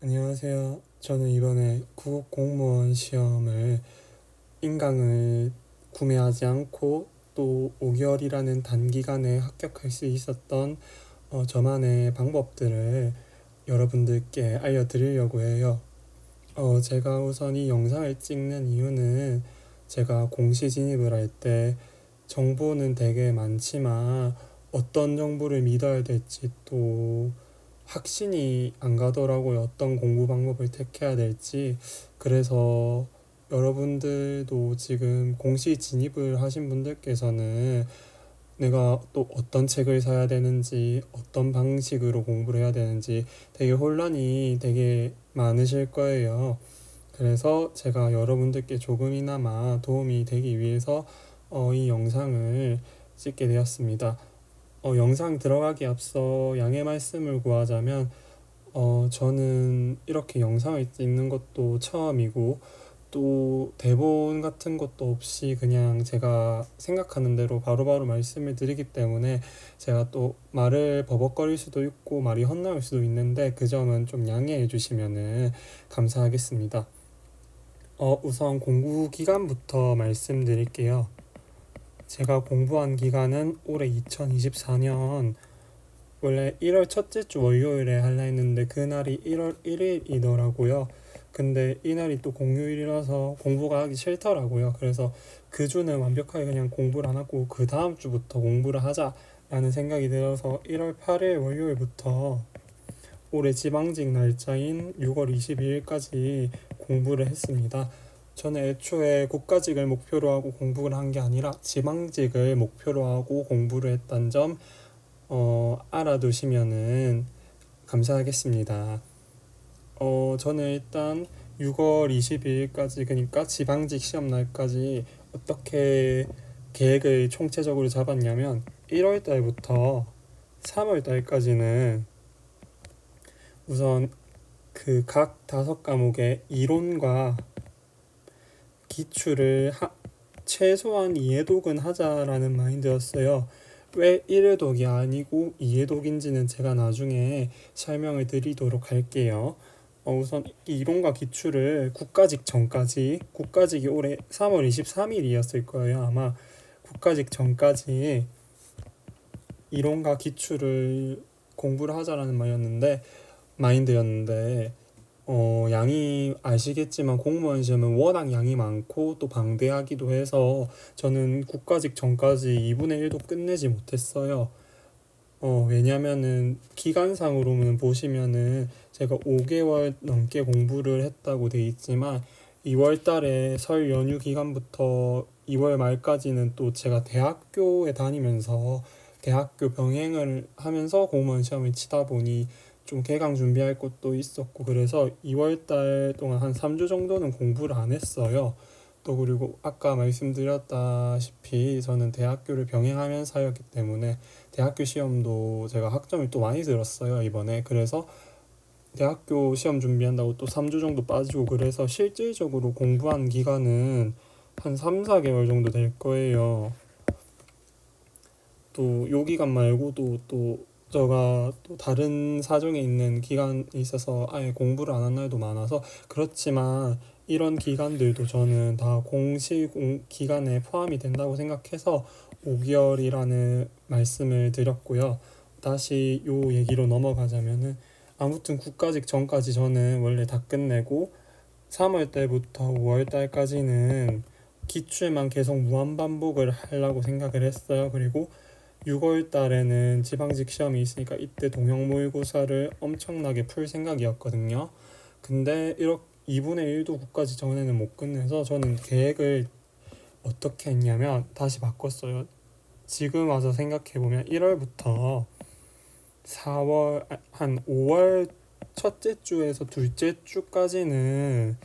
안녕하세요. 저는 이번에 구급 공무원 시험을 인강을 구매하지 않고 또 5개월이라는 단기간에 합격할 수 있었던 저만의 방법들을 여러분들께 알려드리려고 해요. 제가 우선 이 영상을 찍는 이유는 제가 공시 진입을 할 때 정보는 되게 많지만 어떤 정보를 믿어야 될지 또 확신이 안 가더라고요. 어떤 공부 방법을 택해야 될지. 그래서 여러분들도 지금 공시 진입을 하신 분들께서는 내가 또 어떤 책을 사야 되는지, 어떤 방식으로 공부를 해야 되는지 되게 혼란이 되게 많으실 거예요. 그래서 제가 여러분들께 조금이나마 도움이 되기 위해서 이 영상을 찍게 되었습니다. 영상 들어가기 앞서 양해 말씀을 구하자면 저는 이렇게 영상을 찍는 것도 처음이고 또 대본 같은 것도 없이 그냥 제가 생각하는 대로 바로바로 말씀을 드리기 때문에 제가 또 말을 버벅거릴 수도 있고 말이 헛나올 수도 있는데 그 점은 좀 양해해 주시면은 감사하겠습니다. 우선 공부 기간부터 말씀드릴게요. 제가 공부한 기간은 올해 2024년 원래 1월 첫째 주 월요일에 하려 했는데 그날이 1월 1일이더라고요. 근데 이날이 또 공휴일이라서 공부가 하기 싫더라고요. 그래서 그 주는 완벽하게 그냥 공부를 안 하고 그 다음 주부터 공부를 하자라는 생각이 들어서 1월 8일 월요일부터 올해 지방직 날짜인 6월 22일까지 공부를 했습니다. 저는 애초에 국가직을 목표로 하고 공부를 한 게 아니라 지방직을 목표로 하고 공부를 했던 점 알아두시면은 감사하겠습니다. 저는 일단 6월 22일까지 그러니까 지방직 시험 날까지 어떻게 계획을 총체적으로 잡았냐면 1월 달부터 3월 달까지는 우선 그 각 다섯 과목의 이론과 기출을 최소한 이해독은 하자라는 마인드였어요. 왜 1회독이 아니고 2회독인지는 제가 나중에 설명을 드리도록 할게요. 우선 이론과 기출을 국가직 전까지, 국가직이 올해 3월 23일이었을 거예요. 아마 국가직 전까지 이론과 기출을 공부를 하자라는 마인드였는데 양이 아시겠지만 공무원 시험은 워낙 양이 많고 또 방대하기도 해서 저는 국가직 전까지 2분의 1도 끝내지 못했어요. 왜냐면은 기간상으로는 보시면은 제가 5개월 넘게 공부를 했다고 돼 있지만 2월 달에 설 연휴 기간부터 2월 말까지는 또 제가 대학교에 다니면서 대학교 병행을 하면서 공무원 시험을 치다 보니 좀 개강 준비할 것도 있었고 그래서 2월 달 동안 한 3주 정도는 공부를 안 했어요. 또 그리고 아까 말씀드렸다시피 저는 대학교를 병행하면서 하였기 때문에 대학교 시험도 제가 학점을 또 많이 들었어요 이번에. 그래서 대학교 시험 준비한다고 또 3주 정도 빠지고 그래서 실질적으로 공부한 기간은 한 3, 4개월 정도 될 거예요. 또 요 기간 말고도 또 제가 또 다른 사정에 있는 기간이 있어서 아예 공부를 안 한 날도 많아서 그렇지만 이런 기간들도 저는 다 기간에 포함이 된다고 생각해서 5개월이라는 말씀을 드렸고요. 다시 요 얘기로 넘어가자면은 아무튼 국가직 전까지 저는 원래 다 끝내고 3월 달부터 5월 달까지는 기출만 계속 무한 반복을 하려고 생각을 했어요. 그리고 6월 달에는 지방직 시험이 있으니까 이때 동형 모의고사를 엄청나게 풀 생각이었거든요. 근데 이렇게 2분의 1도 국까지 전에는 못 끝내서 저는 계획을 어떻게 했냐면 다시 바꿨어요. 지금 와서 생각해보면 1월부터 4월, 한 5월 첫째 주에서 둘째 주까지는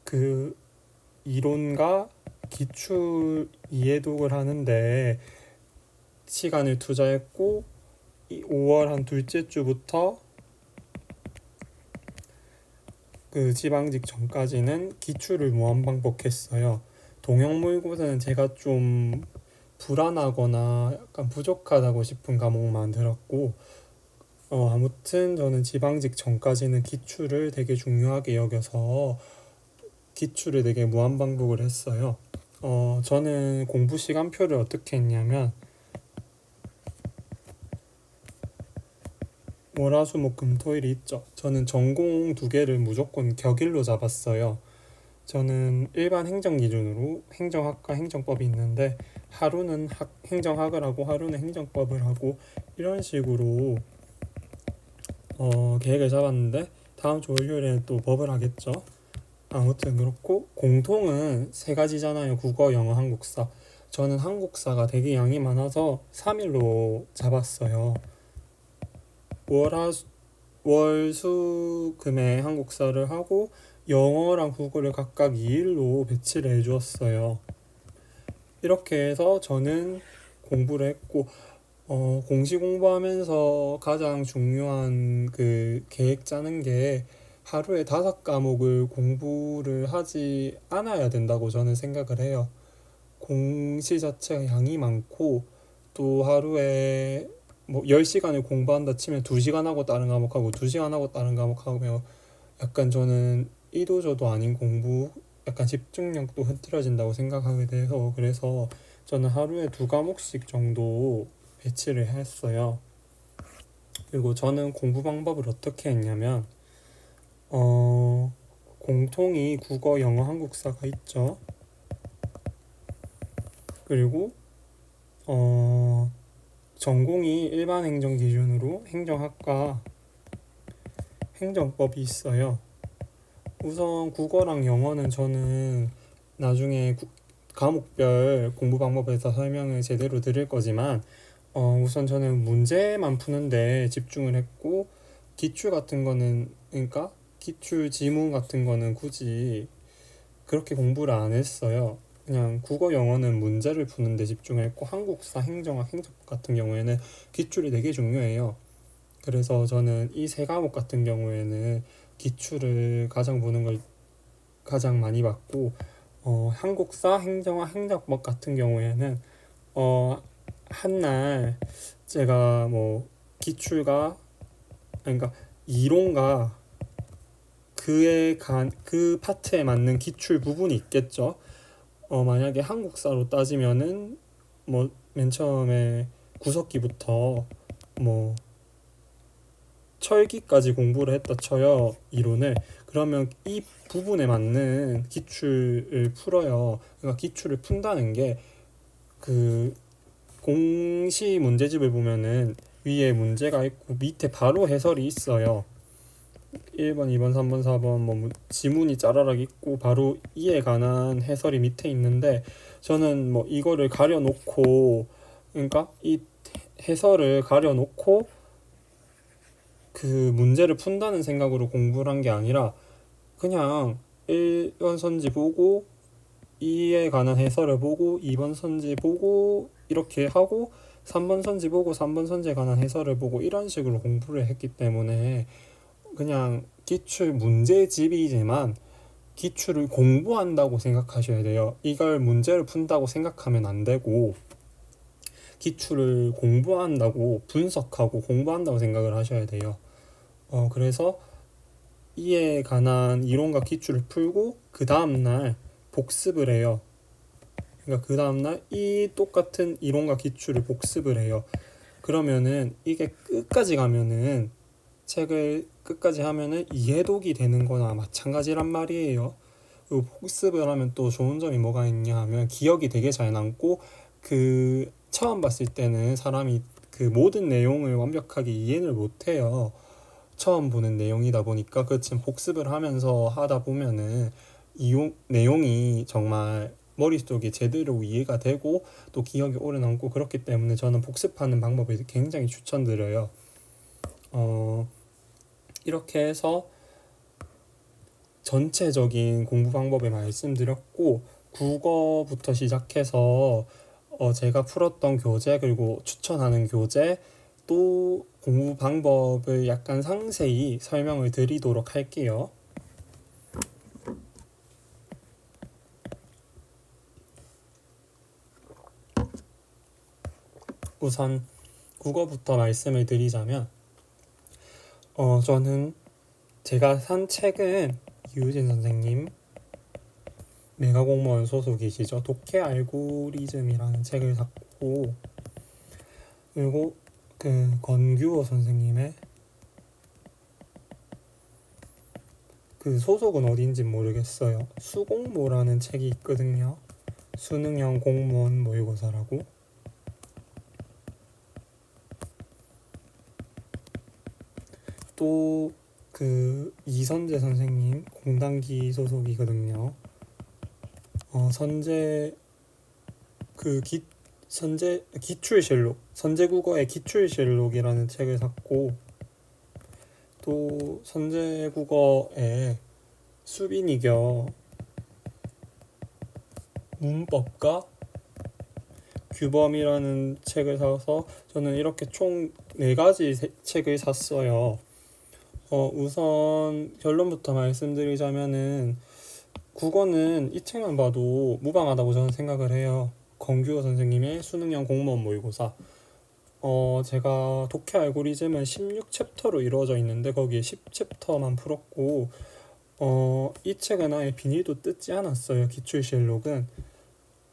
그 이론과 기출 이해독을 하는데 시간을 투자했고 5월 한 둘째 주부터 그 지방직 전까지는 기출을 무한반복했어요. 동형 모의고사는 제가 좀 불안하거나 약간 부족하다고 싶은 과목만 들었고 아무튼 저는 지방직 전까지는 기출을 되게 중요하게 여겨서 기출을 되게 무한반복을 했어요. 저는 공부 시간표를 어떻게 했냐면 월화수목금토일이 있죠. 저는 전공 두 개를 무조건 격일로 잡았어요. 저는 일반 행정 기준으로 행정학과 행정법이 있는데 하루는 행정학을 하고 하루는 행정법을 하고 이런 식으로 계획을 잡았는데 다음 주 월요일에는 또 법을 하겠죠. 아무튼 그렇고 공통은 세 가지잖아요. 국어, 영어, 한국사. 저는 한국사가 되게 양이 많아서 3일로 잡았어요. 월수금에 한국사를 하고 영어랑 국어를 각각 2일로 배치를 해주었어요. 이렇게 해서 저는 공부를 했고 공시 공부하면서 가장 중요한 그 계획 짜는 게 하루에 5과목을 공부를 하지 않아야 된다고 저는 생각을 해요. 공시 자체가 양이 많고 또 하루에 뭐 10시간을 공부한다 치면 2시간 하고 다른 과목하고 2시간 하고 다른 과목하고 약간 저는 이도저도 아닌 공부 약간 집중력도 흐트러진다고 생각하게 돼서 그래서 저는 하루에 2과목씩 정도 배치를 했어요. 그리고 저는 공부 방법을 어떻게 했냐면 공통이 국어, 영어, 한국사가 있죠. 그리고 전공이 일반 행정 기준으로 행정학과 행정법이 있어요. 우선 국어랑 영어는 저는 나중에 과목별 공부 방법에서 설명을 제대로 드릴 거지만 우선 저는 문제만 푸는데 집중을 했고 기출 같은 거는 그러니까 기출 지문 같은 거는 굳이 그렇게 공부를 안 했어요. 그냥 국어 영어는 문제를 푸는 데 집중했고 한국사 행정학 행정법 같은 경우에는 기출이 되게 중요해요. 그래서 저는 이 세 과목 같은 경우에는 기출을 가장 보는 걸 가장 많이 봤고 한국사 행정학 행정법 같은 경우에는 한날 제가 뭐 기출과 그러니까 이론과 그 파트에 맞는 기출 부분이 있겠죠. 만약에 한국사로 따지면은 뭐 맨 처음에 구석기부터 뭐 철기까지 공부를 했다 쳐요. 이론을. 그러면 이 부분에 맞는 기출을 풀어요. 그러니까 기출을 푼다는 게 그 공시 문제집을 보면은 위에 문제가 있고 밑에 바로 해설이 있어요. 1번, 2번, 3번, 4번 뭐 지문이 짜라락 있고 바로 이에 관한 해설이 밑에 있는데 저는 뭐 이거를 가려놓고 그러니까 이 해설을 가려놓고 그 문제를 푼다는 생각으로 공부를 한 게 아니라 그냥 1번 선지 보고 이에 관한 해설을 보고 2번 선지 보고 이렇게 하고 3번 선지 보고 3번 선지에 관한 해설을 보고 이런 식으로 공부를 했기 때문에 그냥 기출 문제집이지만 기출을 공부한다고 생각하셔야 돼요. 이걸 문제를 푼다고 생각하면 안 되고 기출을 공부한다고 분석하고 공부한다고 생각을 하셔야 돼요. 그래서 이에 관한 이론과 기출을 풀고 그 다음날 복습을 해요. 그러니까 그 다음날 이 똑같은 이론과 기출을 복습을 해요. 그러면은 이게 끝까지 가면은 책을 끝까지 하면은 이해독이 되는 거나 마찬가지란 말이에요. 그리고 복습을 하면 또 좋은 점이 뭐가 있냐 하면 기억이 되게 잘 남고 그 처음 봤을 때는 사람이 그 모든 내용을 완벽하게 이해를 못해요. 처음 보는 내용이다 보니까 그렇지만 복습을 하면서 하다 보면은 내용이 정말 머릿속에 제대로 이해가 되고 또 기억이 오래 남고 그렇기 때문에 저는 복습하는 방법을 굉장히 추천드려요. 이렇게 해서 전체적인 공부 방법을 말씀드렸고 국어부터 시작해서 제가 풀었던 교재 그리고 추천하는 교재 또 공부 방법을 약간 상세히 설명을 드리도록 할게요. 우선 국어부터 말씀을 드리자면 저는 제가 산 책은 이유진 선생님 메가공무원 소속이시죠. 독해 알고리즘이라는 책을 샀고, 그리고 그 권규호 선생님의 그 소속은 어딘지 모르겠어요. 수공모라는 책이 있거든요. 수능형 공무원 모의고사라고. 또 그 이선재 선생님 공단기 소속이거든요. 선재 그 선재 기출실록 선재국어의 기출실록이라는 책을 샀고, 또 선재국어의 수빈이겨 문법과 규범이라는 책을 사서 저는 이렇게 총 4가지 책을 샀어요. 우선 결론부터 말씀드리자면은 국어는 이 책만 봐도 무방하다고 저는 생각을 해요. 권규호 선생님의 수능형 공무원 모의고사. 제가 독해 알고리즘은 16챕터로 이루어져 있는데 거기에 10챕터만 풀었고, 이 책은 아예 비닐도 뜯지 않았어요. 기출실록은.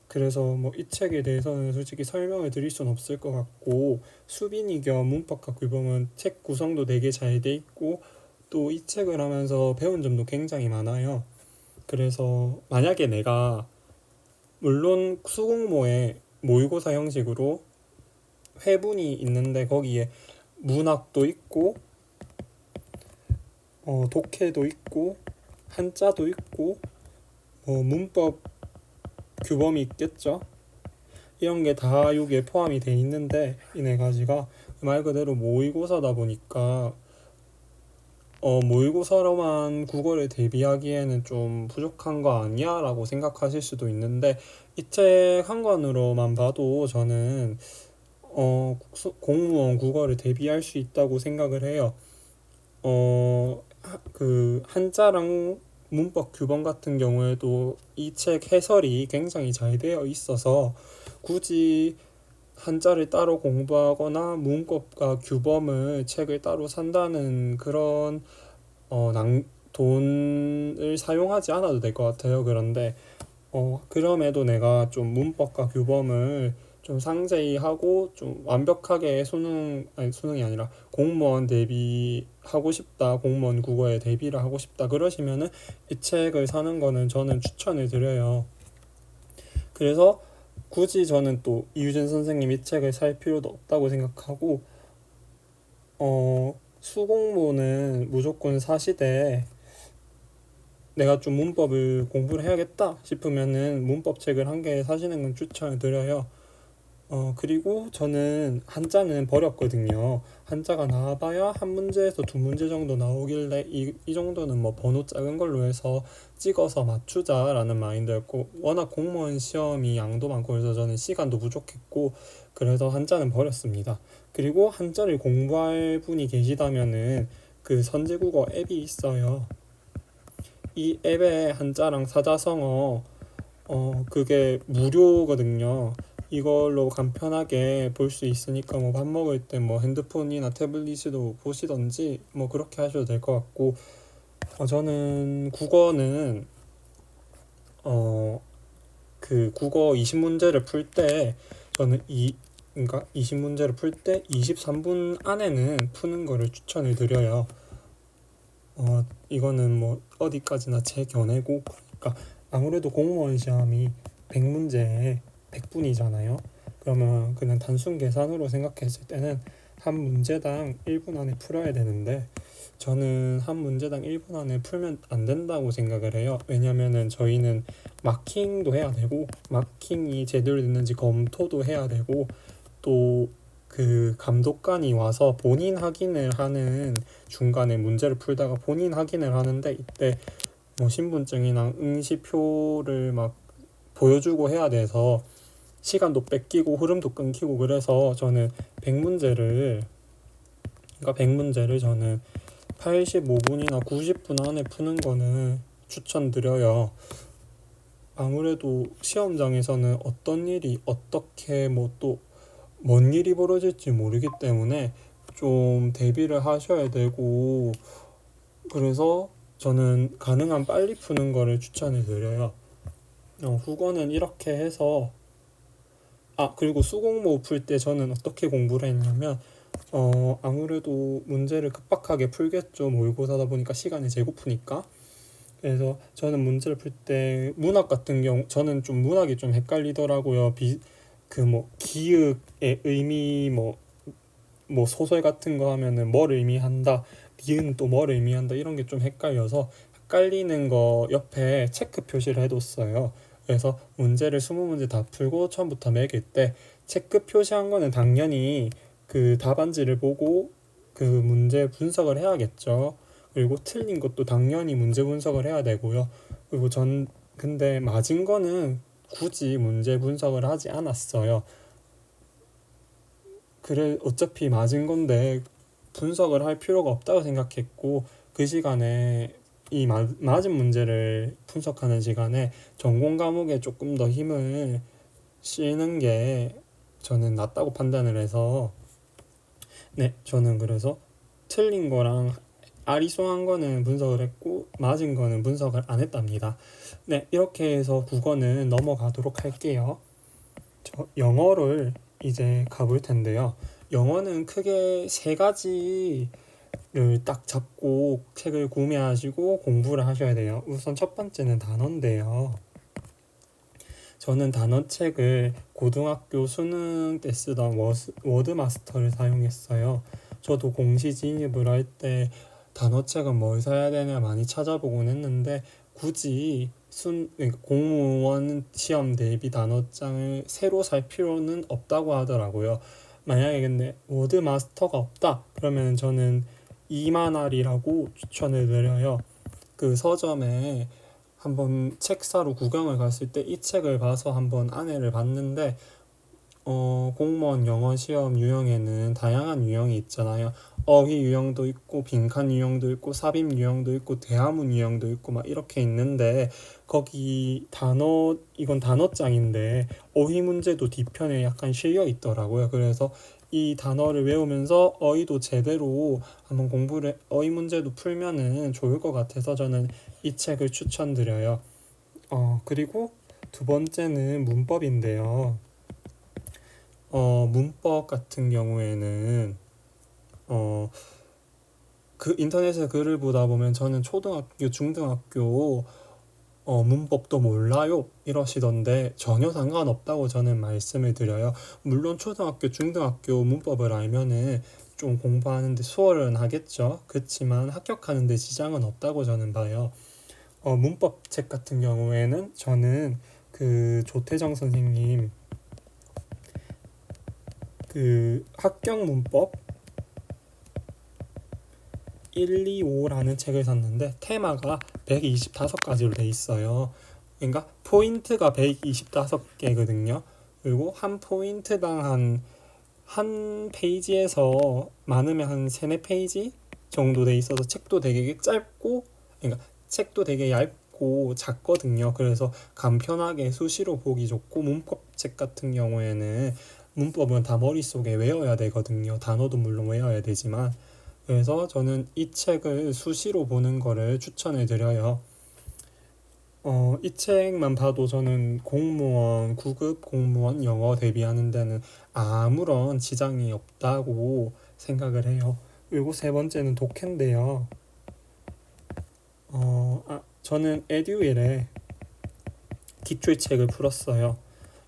그래서 뭐 이 책에 대해서는 솔직히 설명을 드릴 순 없을 것 같고, 수빈이 겸 문법과 규범은 책 구성도 되게 잘 돼 있고, 또 이 책을 하면서 배운 점도 굉장히 많아요. 그래서 만약에 내가 물론 수공모의 모의고사 형식으로 회분이 있는데 거기에 문학도 있고 독해도 있고 한자도 있고 문법 규범이 있겠죠. 이런 게 다 여기에 포함이 돼 있는데 이 4가지가 말 그대로 모의고사다 보니까 모의고사로만 국어를 대비하기에는 좀 부족한 거 아니야? 라고 생각하실 수도 있는데, 이 책 한 권으로만 봐도 저는 공무원 국어를 대비할 수 있다고 생각을 해요. 그 한자랑 문법 규범 같은 경우에도 이 책 해설이 굉장히 잘 되어 있어서 굳이 한자를 따로 공부하거나 문법과 규범을 책을 따로 산다는 그런 돈을 사용하지 않아도 될 것 같아요. 그런데 그럼에도 내가 좀 문법과 규범을 좀 상세히 하고 좀 완벽하게 수능이 아니라 공무원 대비하고 싶다, 공무원 국어에 대비를 하고 싶다 그러시면은 이 책을 사는 거는 저는 추천을 드려요. 그래서 굳이 저는 또 이유진 선생님 이 책을 살 필요도 없다고 생각하고, 수공모는 무조건 사시되 내가 좀 문법을 공부를 해야겠다 싶으면은 문법 책을 한 개 사시는 건 추천을 드려요. 그리고 저는 한자는 버렸거든요. 한자가 나와봐야 한 문제에서 2문제 정도 나오길래 이 정도는 뭐 번호 작은 걸로 해서 찍어서 맞추자라는 마인드였고, 워낙 공무원 시험이 양도 많고 그래서 저는 시간도 부족했고 그래서 한자는 버렸습니다. 그리고 한자를 공부할 분이 계시다면은 그 선제국어 앱이 있어요. 이 앱에 한자랑 사자성어 그게 무료거든요. 이걸로 간편하게 볼 수 있으니까 뭐 밥 먹을 때 뭐 핸드폰이나 태블릿으로 보시던지 뭐 그렇게 하셔도 될 것 같고, 저는 국어는 그 국어 20문제를 풀 때 저는 그러니까 20문제를 풀 때 23분 안에는 푸는 거를 추천을 드려요. 이거는 뭐 어디까지나 제 견해고, 그러니까 아무래도 공무원 시험이 100문제에 100분이잖아요. 그러면 그냥 단순 계산으로 생각했을 때는 한 문제당 1분 안에 풀어야 되는데 저는 한 문제당 1분 안에 풀면 안 된다고 생각을 해요. 왜냐면은 저희는 마킹도 해야 되고 마킹이 제대로 됐는지 검토도 해야 되고, 또 그 감독관이 와서 본인 확인을 하는, 중간에 문제를 풀다가 본인 확인을 하는데 이때 뭐 신분증이나 응시표를 막 보여주고 해야 돼서 시간도 뺏기고 흐름도 끊기고, 그래서 저는 100문제를 저는 85분이나 90분 안에 푸는 거는 추천드려요. 아무래도 시험장에서는 어떤 일이 어떻게 뭐 또 뭔 일이 벌어질지 모르기 때문에 좀 대비를 하셔야 되고, 그래서 저는 가능한 빨리 푸는 거를 추천해 드려요. 국어는 이렇게 해서, 그리고 수공모 풀 때 저는 어떻게 공부를 했냐면, 아무래도 문제를 급박하게 풀겠죠. 모의고사다 보니까 시간이 제고프니까. 그래서 저는 문제를 풀 때 문학 같은 경우, 저는 좀 문학이 좀 헷갈리더라고요. 기읍의 의미, 소설 같은 거 하면은 뭘 의미한다, 니은 또 뭘 의미한다, 이런 게 좀 헷갈려서 헷갈리는 거 옆에 체크 표시를 해뒀어요. 그래서 문제를 20문제 다 풀고 처음부터 매길 때 체크 표시한 거는 당연히 그 답안지를 보고 그 문제 분석을 해야겠죠. 그리고 틀린 것도 당연히 문제 분석을 해야 되고요. 그리고 근데 맞은 거는 굳이 문제 분석을 하지 않았어요. 그래, 어차피 맞은 건데 분석을 할 필요가 없다고 생각했고, 그 시간에 맞은 문제를 분석하는 시간에 전공 과목에 조금 더 힘을 쓰는 게 저는 낫다고 판단을 해서, 네, 저는 그래서 틀린 거랑 아리송한 거는 분석을 했고 맞은 거는 분석을 안 했답니다. 네, 이렇게 해서 국어는 넘어가도록 할게요. 영어를 이제 가볼 텐데요. 영어는 크게 세 가지를 딱 잡고 책을 구매하시고 공부를 하셔야 돼요. 우선 첫 번째는 단어인데요. 저는 단어책을 고등학교 수능 때 쓰던 워드마스터를 사용했어요. 저도 공시 진입을 할 때 단어책은 뭘 사야 되나 많이 찾아보곤 했는데, 굳이 그러니까 공무원 시험 대비 단어장을 새로 살 필요는 없다고 하더라고요. 만약에 근데 워드마스터가 없다 그러면 저는 이만할이라고 추천을 드려요. 그 서점에 한번 책 사러 구경을 갔을 때 이 책을 봐서 한번 안내를 봤는데, 공무원 영어 시험 유형에는 다양한 유형이 있잖아요. 어휘 유형도 있고 빈칸 유형도 있고 삽입 유형도 있고 대화문 유형도 있고 막 이렇게 있는데, 거기 이건 단어장인데 어휘 문제도 뒤편에 약간 실려 있더라고요. 그래서 이 단어를 외우면서 어휘도 제대로 한번 어휘 문제도 풀면은 좋을 것 같아서 저는 이 책을 추천드려요. 그리고 두 번째는 문법인데요. 문법 같은 경우에는 그 인터넷에 글을 보다 보면 저는 초등학교, 중등학교 문법도 몰라요 이러시던데 전혀 상관없다고 저는 말씀을 드려요. 물론 초등학교, 중등학교 문법을 알면은 좀 공부하는데 수월은 하겠죠. 그렇지만 합격하는데 지장은 없다고 저는 봐요. 문법 책 같은 경우에는 저는 그 조태정 선생님 그 합격 문법 125라는 책을 샀는데 테마가 125가지로 돼 있어요. 그러니까 포인트가 125개거든요. 그리고 한 포인트당 한 페이지에서 많으면 한 3, 4페이지 정도 돼 있어서 책도 되게 짧고, 그러니까 책도 되게 얇고 작거든요. 그래서 간편하게 수시로 보기 좋고, 문법책 같은 경우에는 문법은 다 머릿속에 외워야 되거든요. 단어도 물론 외워야 되지만. 그래서 저는 이 책을 수시로 보는 거를 추천해 드려요. 이 책만 봐도 저는 9급 공무원 영어 대비하는 데는 아무런 지장이 없다고 생각을 해요. 그리고 세 번째는 독해인데요. 저는 에듀윌의 기출책을 풀었어요.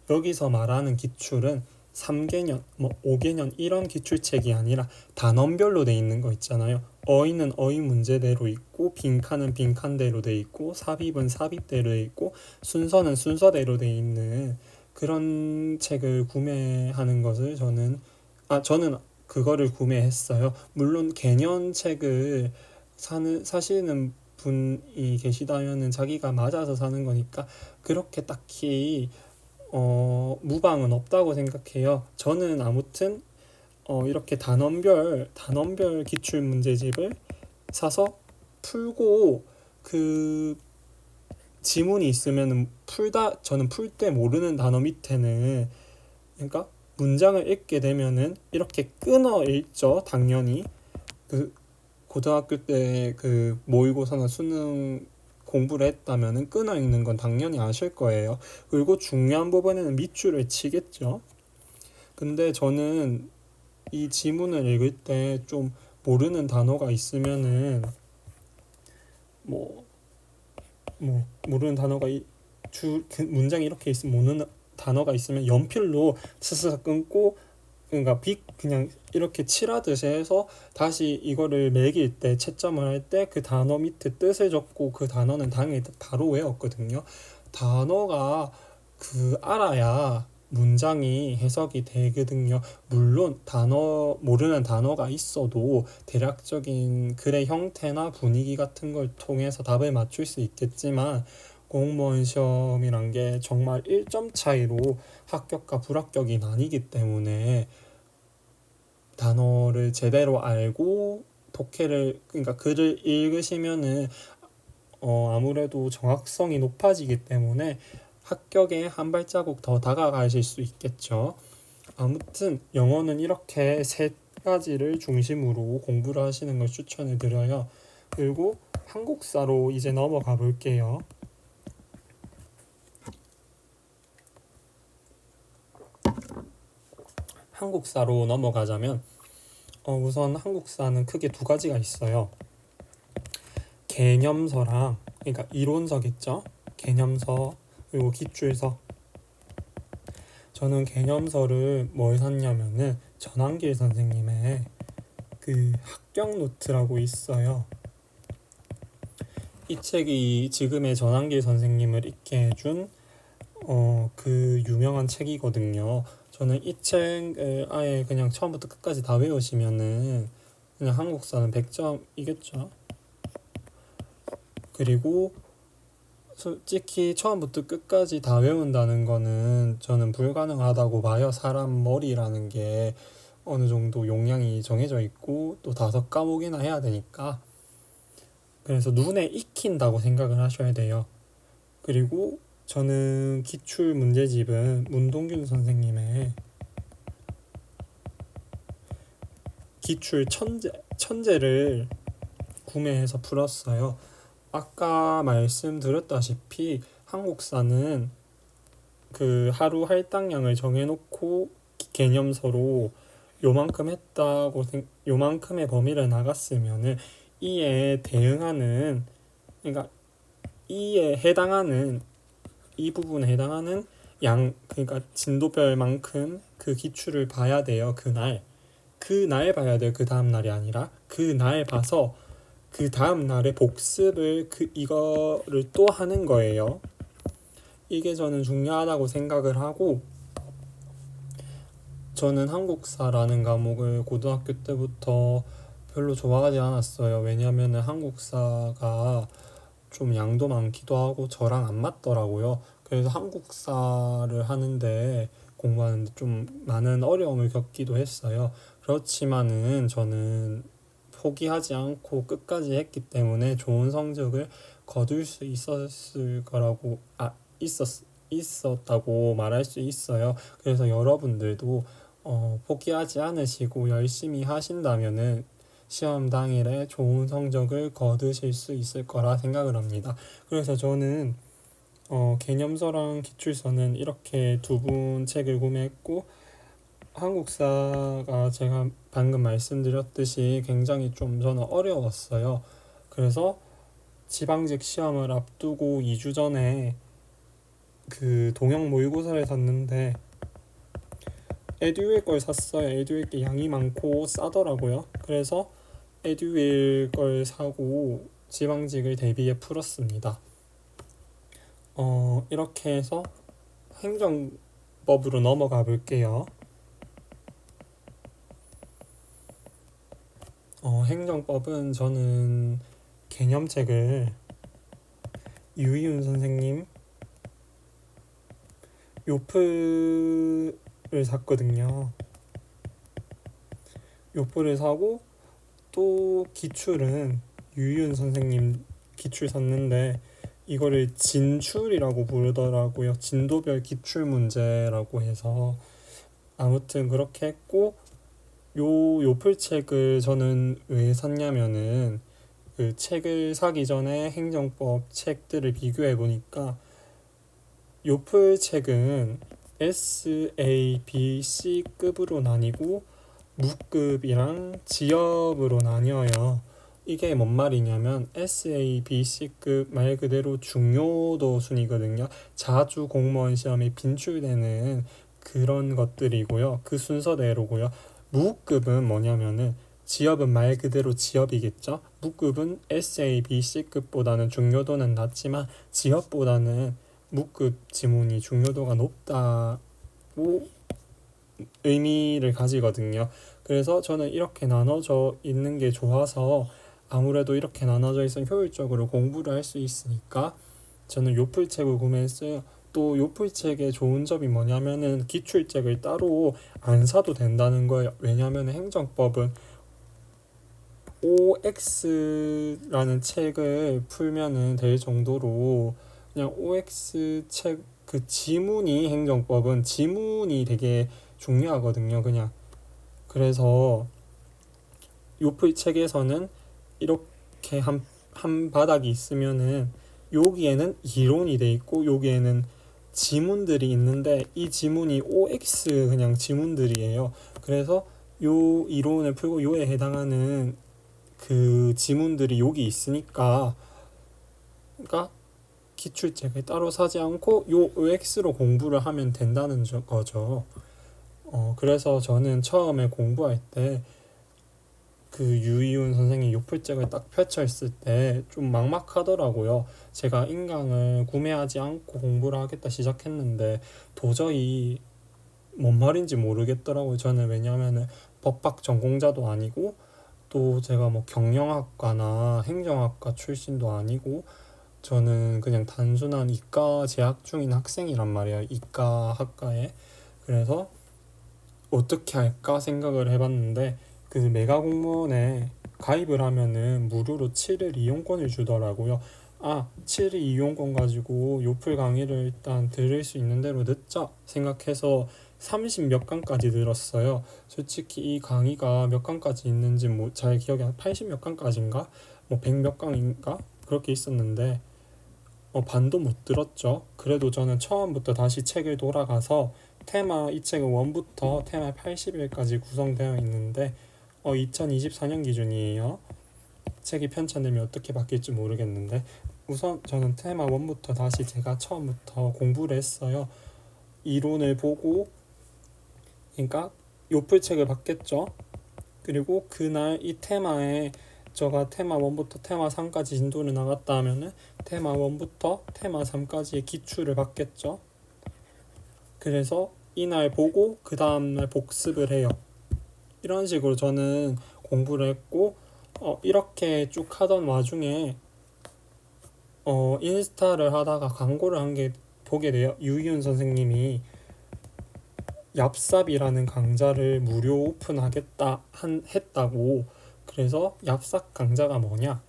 여기서 말하는 기출은 3개년, 5개년 이런 기출책이 아니라 단원별로 돼 있는 거 있잖아요. 어휘는 어휘 문제대로 있고, 빈칸은 빈칸대로 돼 있고, 삽입은 삽입대로 돼 있고, 순서는 순서대로 돼 있는 그런 책을 구매하는 것을 저는 그거를 구매했어요. 물론 개념책을 사시는 분이 계시다면은 자기가 맞아서 사는 거니까 그렇게 딱히 무방은 없다고 생각해요. 저는 아무튼 이렇게 단원별 기출 문제집을 사서 풀고, 그 지문이 있으면 저는 풀 때 모르는 단어 밑에는, 그러니까 문장을 읽게 되면은 이렇게 끊어 읽죠. 당연히 그 고등학교 때 그 모의고사나 수능 공부를 했다면은 끊어 읽는 건 당연히 아실 거예요. 그리고 중요한 부분에는 밑줄을 치겠죠. 근데 저는 이 지문을 읽을 때 좀 모르는 단어가 있으면은 뭐 모르는 단어가 그 문장이 이렇게 있으면 모르는 단어가 있으면 연필로 스스로 끊고 그러니까 그냥 이렇게 칠하듯이 해서 다시 이거를 매길 때 채점을 할 때 그 단어 밑에 뜻을 적고 그 단어는 당연히 바로 외웠거든요. 단어가 알아야 문장이 해석이 되거든요. 물론 모르는 단어가 있어도 대략적인 글의 형태나 분위기 같은 걸 통해서 답을 맞출 수 있겠지만 공무원 시험이란 게 정말 1점 차이로 합격과 불합격이 나뉘기 때문에 단어를 제대로 알고 그러니까 글을 읽으시면은 아무래도 정확성이 높아지기 때문에 합격에 한 발자국 더 다가가실 수 있겠죠. 아무튼 영어는 이렇게 세 가지를 중심으로 공부를 하시는 걸 추천을 드려요. 그리고 한국사로 이제 넘어가 볼게요. 한국사로 넘어가자면 우선 한국사는 크게 두 가지가 있어요. 개념서랑 그러니까 이론석 있죠. 개념서 그리고 기출서. 저는 개념서를 뭘 샀냐면은 전한길 선생님의 그 합격 노트라고 있어요. 이 책이 지금의 전한길 선생님을 있게 해준 그 유명한 책이거든요. 저는 이 책을 아예 그냥 처음부터 끝까지 다 외우시면은 그냥 한국사는 100점이겠죠. 그리고 솔직히 처음부터 끝까지 다 외운다는 거는 저는 불가능하다고 봐요. 사람 머리라는 게 어느 정도 용량이 정해져 있고 또 5과목이나 해야 되니까. 그래서 눈에 익힌다고 생각을 하셔야 돼요. 그리고 저는 기출 문제집은 문동균 선생님의 기출 천재를 구매해서 풀었어요. 아까 말씀드렸다시피 한국사는 그 하루 할당량을 정해놓고 개념서로 요만큼의 범위를 나갔으면은 이에 대응하는 그러니까 이에 해당하는 이 부분에 해당하는 그러니까 진도별만큼 그 기출을 봐야 돼요. 그날 봐야 돼요. 그 다음 날이 아니라 그날 봐서 그 다음 날에 복습을 이거를 또 하는 거예요. 이게 저는 중요하다고 생각을 하고 저는 한국사라는 과목을 고등학교 때부터 별로 좋아하지 않았어요. 왜냐면은 한국사가 좀 양도 많기도 하고 저랑 안 맞더라고요. 그래서 한국사를 공부하는데 좀 많은 어려움을 겪기도 했어요. 그렇지만은 저는 포기하지 않고 끝까지 했기 때문에 좋은 성적을 거둘 수 있었다고 말할 수 있어요. 그래서 여러분들도 포기하지 않으시고 열심히 하신다면은 시험 당일에 좋은 성적을 거두실 수 있을 거라 생각을 합니다. 그래서 저는 개념서랑 기출서는 이렇게 두 분 책을 구매했고 한국사가 제가 방금 말씀드렸듯이 굉장히 좀 저는 어려웠어요. 그래서 지방직 시험을 앞두고 2주 전에 그 동형 모의고사를 샀는데 에듀윌 걸 샀어요. 에듀윌 게 양이 많고 싸더라고요. 그래서 에듀윌 걸 사고 지방직을 대비해 풀었습니다. 이렇게 해서 행정법으로 넘어가 볼게요. 행정법은 저는 개념책을 유희훈 선생님 요프를 샀거든요. 요프를 사고 또 기출은 유희훈 선생님 기출 샀는데 이거를 진출이라고 부르더라고요. 진도별 기출 문제라고 해서 아무튼 그렇게 했고, 요 요플책을 저는 왜 샀냐면은 그 책을 사기 전에 행정법 책들을 비교해 보니까 요플책은 S, A, B, C급으로 나뉘고 무급이랑 지엽으로 나뉘어요. 이게 뭔 말이냐면 SA, BC급 말 그대로 중요도 순이거든요. 자주 공무원 시험에 빈출되는 그런 것들이고요. 그 순서대로고요. 무급은 뭐냐면은 지엽은 말 그대로 지엽이겠죠. 무급은 SA, BC급보다는 중요도는 낮지만 지엽보다는 무급 지문이 중요도가 높다고 의미를 가지거든요. 그래서 저는 이렇게 나눠져 있는 게 좋아서 아무래도 이렇게 나눠져 있으면 효율적으로 공부를 할 수 있으니까 저는 요플책을 구매했어요. 또 요플책의 좋은 점이 뭐냐면은 기출책을 따로 안 사도 된다는 거예요. 왜냐하면 행정법은 OX라는 책을 풀면은 될 정도로 그냥 OX 책 그 지문이 행정법은 지문이 되게 중요하거든요. 그냥 그래서 요플 책에서는 이렇게 한 바닥이 있으면은 여기에는 이론이 돼 있고 여기에는 지문들이 있는데 이 지문이 OX 그냥 지문들이에요. 그래서 요 이론을 풀고 요에 해당하는 그 지문들이 여기 있으니까 그러니까 기출책을 따로 사지 않고 요 OX로 공부를 하면 된다는 거죠. 그래서 저는 처음에 공부할 때 그 유이훈 선생님 요플책을 딱 펼쳐 있을 때 좀 막막하더라고요. 제가 인강을 구매하지 않고 공부를 하겠다 시작했는데 도저히 뭔 말인지 모르겠더라고요. 저는 왜냐하면 법학 전공자도 아니고 또 제가 뭐 경영학과나 행정학과 출신도 아니고 저는 그냥 단순한 이과 재학 중인 학생이란 말이에요. 이과 학과에. 그래서 어떻게 할까 생각을 해봤는데 그 메가 공무원에 가입을 하면은 무료로 7일 이용권을 주더라고요. 7일 이용권 가지고 요플 강의를 일단 들을 수 있는 대로 듣자 생각해서 30 몇 강까지 들었어요. 솔직히 이 강의가 몇 강까지 있는지 뭐 잘 기억이 안 80 몇 강까지인가? 뭐 100 몇 강인가? 그렇게 있었는데 반도 못 들었죠. 그래도 저는 처음부터 다시 책을 돌아가서 테마 이 책은 1부터 테마 80일까지 구성되어 있는데 2024년 기준이에요. 책이 편찬되면 어떻게 바뀔지 모르겠는데 우선 저는 테마 1부터 다시 제가 처음부터 공부를 했어요. 이론을 보고 그러니까 요플책을 받겠죠. 그리고 그날 이 테마에 제가 테마 1부터 테마 3까지 진도를 나갔다 하면은 테마 1부터 테마 3까지의 기출을 받겠죠. 그래서 이날 보고 그 다음날 복습을 해요. 이런 식으로 저는 공부를 했고 이렇게 쭉 하던 와중에 인스타를 하다가 광고를 한 게 보게 돼요. 유희윤 선생님이 얍삽이라는 강좌를 무료 오픈하겠다 했다고. 그래서 얍삽 강좌가 뭐냐?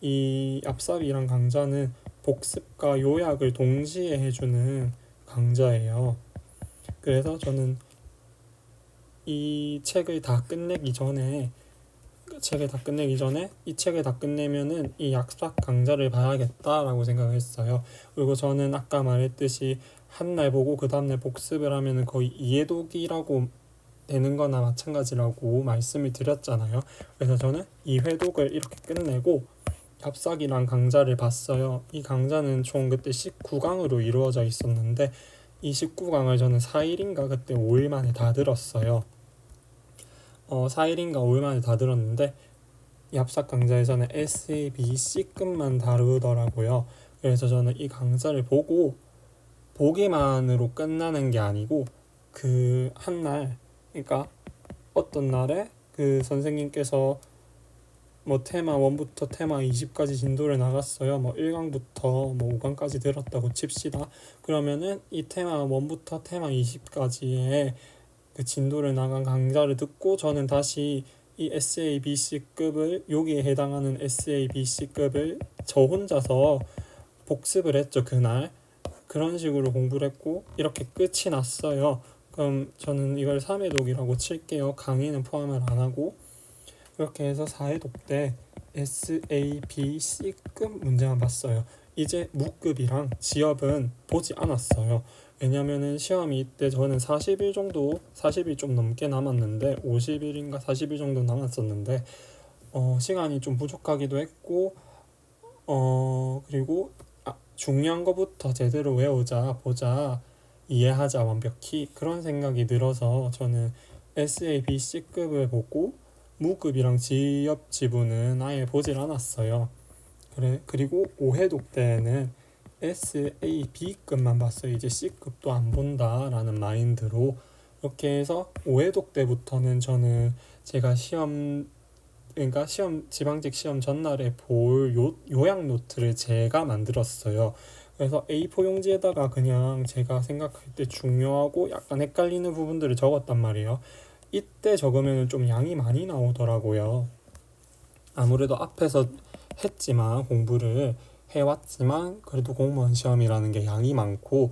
이 얍삽이란 강좌는 복습과 요약을 동시에 해주는 강좌예요. 그래서 저는 이 책을 다 끝내기 전에 이 책을 다 끝내면은 이 얍삽 강좌를 봐야겠다라고 생각을 했어요. 그리고 저는 아까 말했듯이 한 날 보고 그 다음날 복습을 하면은 거의 이해독이라고 되는 거나 마찬가지라고 말씀을 드렸잖아요. 그래서 저는 이 회독을 이렇게 끝내고 얍삭이란 강좌를 봤어요. 이 강좌는 총 그때 19강으로 이루어져 있었는데 이 19강을 저는 4일인가 그때 5일 만에 다 들었어요. 4일인가 5일 만에 다 들었는데 얍삭 강좌에서는 SA, B, C급만 다루더라고요. 그래서 저는 이 강좌를 보기만으로 끝나는 게 아니고 그 한날 그러니까 어떤 날에 그 선생님께서 뭐 테마 1부터 테마 20까지 진도를 나갔어요. 뭐 1강부터 뭐 5강까지 들었다고 칩시다. 그러면은 이 테마 1부터 테마 20까지의 그 진도를 나간 강좌를 듣고 저는 다시 이 SABC급을 여기에 해당하는 SABC급을 저 혼자서 복습을 했죠. 그날 그런 식으로 공부를 했고 이렇게 끝이 났어요. 그럼 저는 이걸 3회독이라고 칠게요. 강의는 포함을 안 하고. 이렇게 해서 4회독 때 SAB, C급 문제만 봤어요. 이제 무급이랑 지엽은 보지 않았어요. 왜냐면은 시험이 이때 저는 40일 좀 넘게 남았는데 50일인가 40일 정도 남았었는데 시간이 좀 부족하기도 했고 그리고 중요한 거부터 제대로 외우자 보자 이해하자 완벽히 그런 생각이 들어서 저는 SAB, C급을 보고 무급이랑 지엽 지분은 아예 보질 않았어요. 그리고 5회독 때는 SAB급만 봤어요. 이제 C급도 안 본다라는 마인드로 이렇게 해서 5회독 때부터는 저는 제가 그러니까 지방직 시험 전날에 볼 요약 노트를 제가 만들었어요. 그래서 A4 용지에다가 그냥 제가 생각할 때 중요하고 약간 헷갈리는 부분들을 적었단 말이에요. 이때 적으면 좀 양이 많이 나오더라고요. 아무래도 앞에서 했지만 공부를 해왔지만 그래도 공무원 시험이라는 게 양이 많고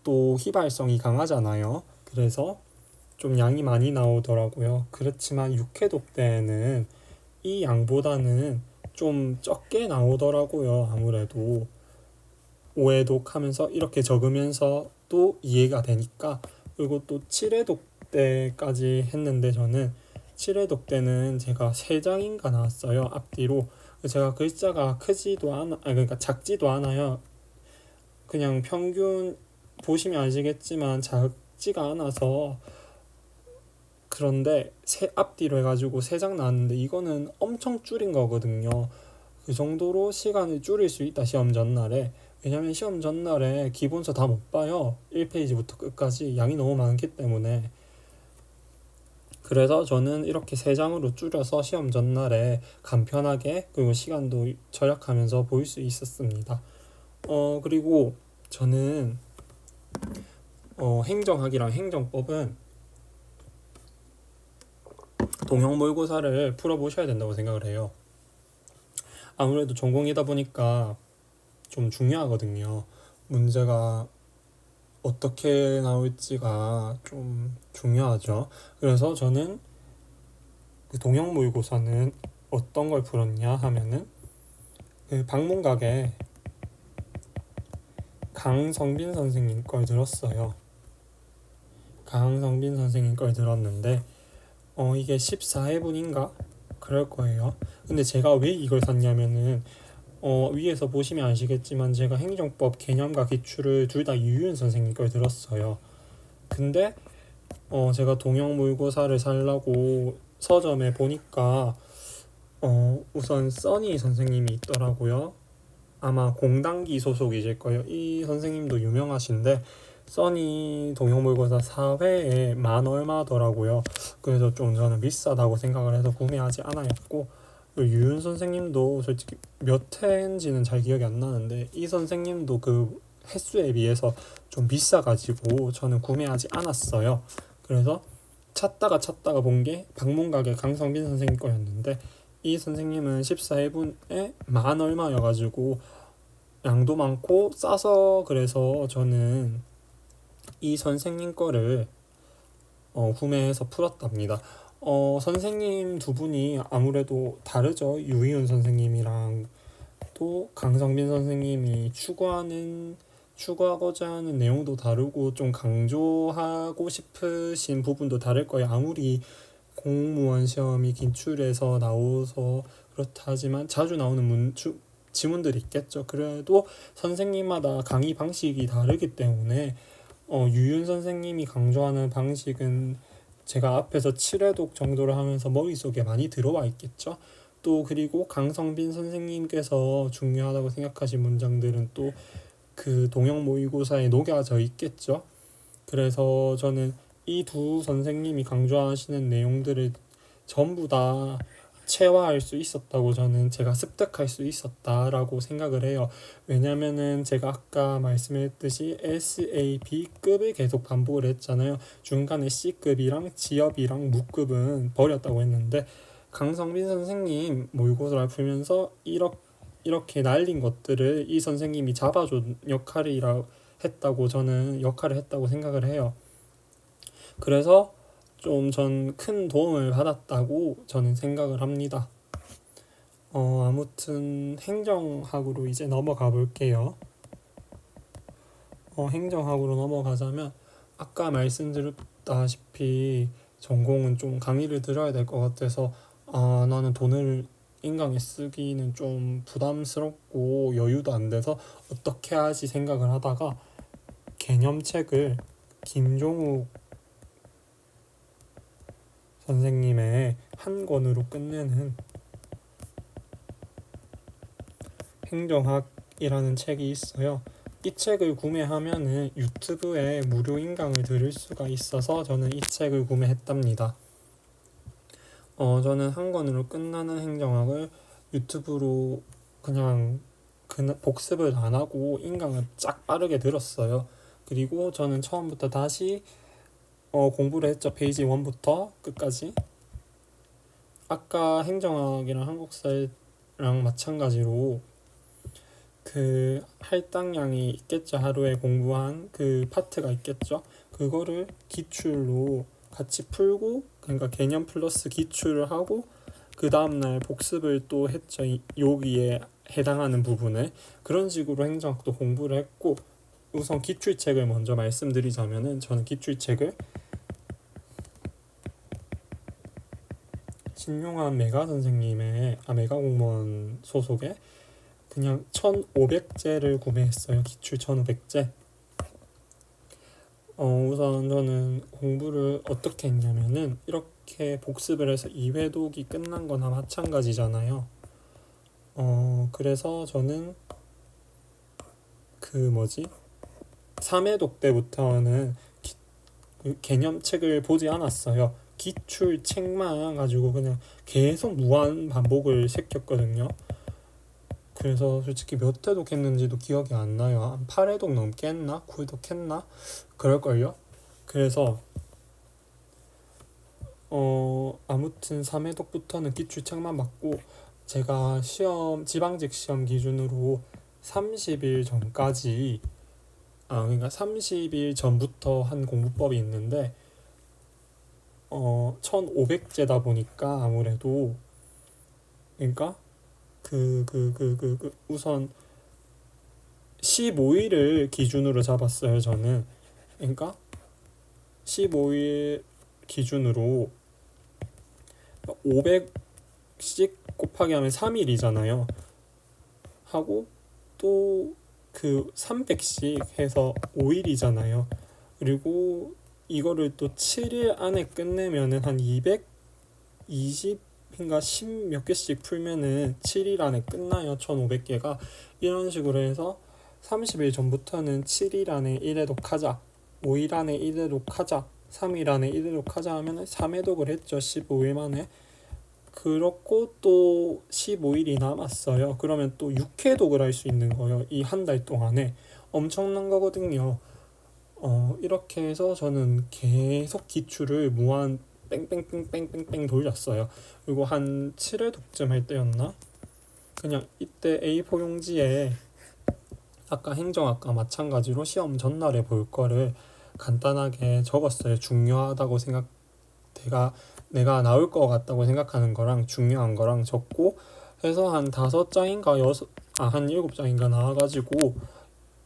또 휘발성이 강하잖아요. 그래서 좀 양이 많이 나오더라고요. 그렇지만 6회독 때는 이 양보다는 좀 적게 나오더라고요. 아무래도 5회독 하면서 이렇게 적으면서 또 이해가 되니까. 그리고 또 7회독 때까지 했는데 저는 7회독 때는 제가 3장인가 나왔어요. 앞뒤로. 제가 글자가 크지도 않아, 그러니까 작지도 않아요. 그냥 평균 보시면 아시겠지만 작지가 않아서. 그런데 앞뒤로 해가지고 3장 나왔는데 이거는 엄청 줄인 거거든요. 그 정도로 시간을 줄일 수 있다 시험 전날에. 왜냐면 시험 전날에 기본서 다 못 봐요. 1페이지부터 끝까지 양이 너무 많기 때문에. 그래서 저는 이렇게 3장으로 줄여서 시험 전날에 간편하게 그리고 시간도 절약하면서 볼 수 있었습니다. 그리고 저는 행정학이랑 행정법은 동형 모의고사를 풀어보셔야 된다고 생각을 해요. 아무래도 전공이다 보니까 좀 중요하거든요. 문제가 어떻게 나올지가 좀 중요하죠. 그래서 저는 그 동형 모의고사는 어떤 걸 풀었냐 하면은 그 방문각에 강성빈 선생님 걸 들었어요. 강성빈 선생님 걸 들었는데 이게 14회분인가? 그럴 거예요. 근데 제가 왜 이걸 샀냐면은 위에서 보시면 아시겠지만 제가 행정법 개념과 기출을 둘 다 유윤 선생님 걸 들었어요. 근데 제가 동형 모의고사를 살라고 서점에 보니까 우선 써니 선생님이 있더라고요. 아마 공단기 소속이실 거예요. 이 선생님도 유명하신데 써니 동형 모의고사 4회에 만 얼마더라고요. 그래서 좀 저는 비싸다고 생각을 해서 구매하지 않았고, 유윤 선생님도 솔직히 몇 회인지는 잘 기억이 안 나는데 이 선생님도 그 횟수에 비해서 좀 비싸가지고 저는 구매하지 않았어요. 그래서 찾다가 본 게 방문각의 강성빈 선생님 거였는데 이 선생님은 14회분에 만 얼마여가지고 양도 많고 싸서 그래서 저는 이 선생님 거를 구매해서 풀었답니다. 선생님 두 분이 아무래도 다르죠. 유희훈 선생님이랑 또 강성빈 선생님이 추구하고자 하는 내용도 다르고 좀 강조하고 싶으신 부분도 다를 거예요. 아무리 공무원 시험이 기출에서 나와서 그렇다 하지만 자주 나오는 지문들이 있겠죠. 그래도 선생님마다 강의 방식이 다르기 때문에 유윤 선생님이 강조하는 방식은 제가 앞에서 7회독 정도를 하면서 머릿속에 많이 들어와 있겠죠. 또 그리고 강성빈 선생님께서 중요하다고 생각하신 문장들은 또 그 동형 모의고사에 녹여져 있겠죠. 그래서 저는 이 두 선생님이 강조하시는 내용들을 전부 다 체화할 수 있었다고 저는 제가 습득할 수 있었다라고 생각을 해요. 왜냐면은 제가 아까 말씀했듯이 SAB급을 계속 반복을 했잖아요. 중간에 C급이랑 지엽이랑 무급은 버렸다고 했는데 강성빈 선생님 모의고사를 풀면서 이렇게 날린 것들을 이 선생님이 잡아준 역할을 했다고 생각을 해요. 그래서 좀 전 큰 도움을 받았다고 저는 생각을 합니다. 아무튼 행정학으로 이제 넘어가 볼게요. 행정학으로 넘어가자면 아까 말씀드렸다시피 전공은 좀 강의를 들어야 될 것 같아서 나는 돈을 인강에 쓰기는 좀 부담스럽고 여유도 안 돼서 어떻게 하지 생각을 하다가 개념책을 김종욱 선생님의 한 권으로 끝내는 행정학이라는 책이 있어요. 이 책을 구매하면은 유튜브에 무료 인강을 들을 수가 있어서 저는 이 책을 구매했답니다. 저는 한 권으로 끝나는 행정학을 유튜브로 그냥 복습을 안 하고 인강을 쫙 빠르게 들었어요. 그리고 저는 처음부터 다시 공부를 했죠. 페이지 1부터 끝까지. 아까 행정학이랑 한국사랑 마찬가지로 그 할당량이 있겠죠. 하루에 공부한 그 파트가 있겠죠. 그거를 기출로 같이 풀고, 그러니까 개념 플러스 기출을 하고 그 다음날 복습을 또 했죠. 여기에 해당하는 부분을. 그런 식으로 행정학도 공부를 했고, 우선 기출책을 먼저 말씀드리자면은 저는 기출책을 신용환 메가 선생님의 메가 공무원 소속의 그냥 1500제를 구매했어요. 기출 1500제. 우선 저는 공부를 어떻게 했냐면은 이렇게 복습을 해서 2회독이 끝난 거나 마찬가지잖아요. 그래서 저는 3회독 때부터는 개념책을 보지 않았어요. 기출책만 가지고 그냥 계속 무한 반복을 시켰거든요. 그래서 솔직히 몇 회독 했는지도 기억이 안 나요. 한 8회독 넘게 했나? 9회독 했나? 그럴걸요? 그래서 아무튼 3회독부터는 기출책만 받고, 제가 지방직 시험 기준으로 30일 전까지 그러니까 30일 전부터 한 공부법이 있는데 1500제다 보니까 아무래도 그러니까 우선 15일을 기준으로 잡았어요. 저는. 그러니까 15일 기준으로 500씩 곱하기 하면 3일이잖아요. 하고 또 300씩 해서 5일이잖아요. 그리고 이거를 또 7일 안에 끝내면은 한 220인가 10 몇 개씩 풀면은 7일 안에 끝나요. 1500개가. 이런 식으로 해서 30일 전부터는 7일 안에 1회독 하자, 5일 안에 1회독 하자, 3일 안에 1회독 하자 하면은 3회독을 했죠. 15일 만에. 그렇고 또 15일이 남았어요. 그러면 또 6회독을 할 수 있는 거예요. 이 한 달 동안에. 엄청난 거거든요. 이렇게 해서 저는 계속 기출을 무한 뺑뺑뺑뺑뺑뺑 돌렸어요. 그리고 한 7회독쯤 할 때였나? 그냥 이때 A4 용지에 아까 행정학과 마찬가지로 시험 전날에 볼 거를 간단하게 적었어요. 중요하다고 내가 나올 것 같다고 생각하는 거랑 중요한 거랑 적고 해서 한 5장인가 한 7장인가 나와가지고,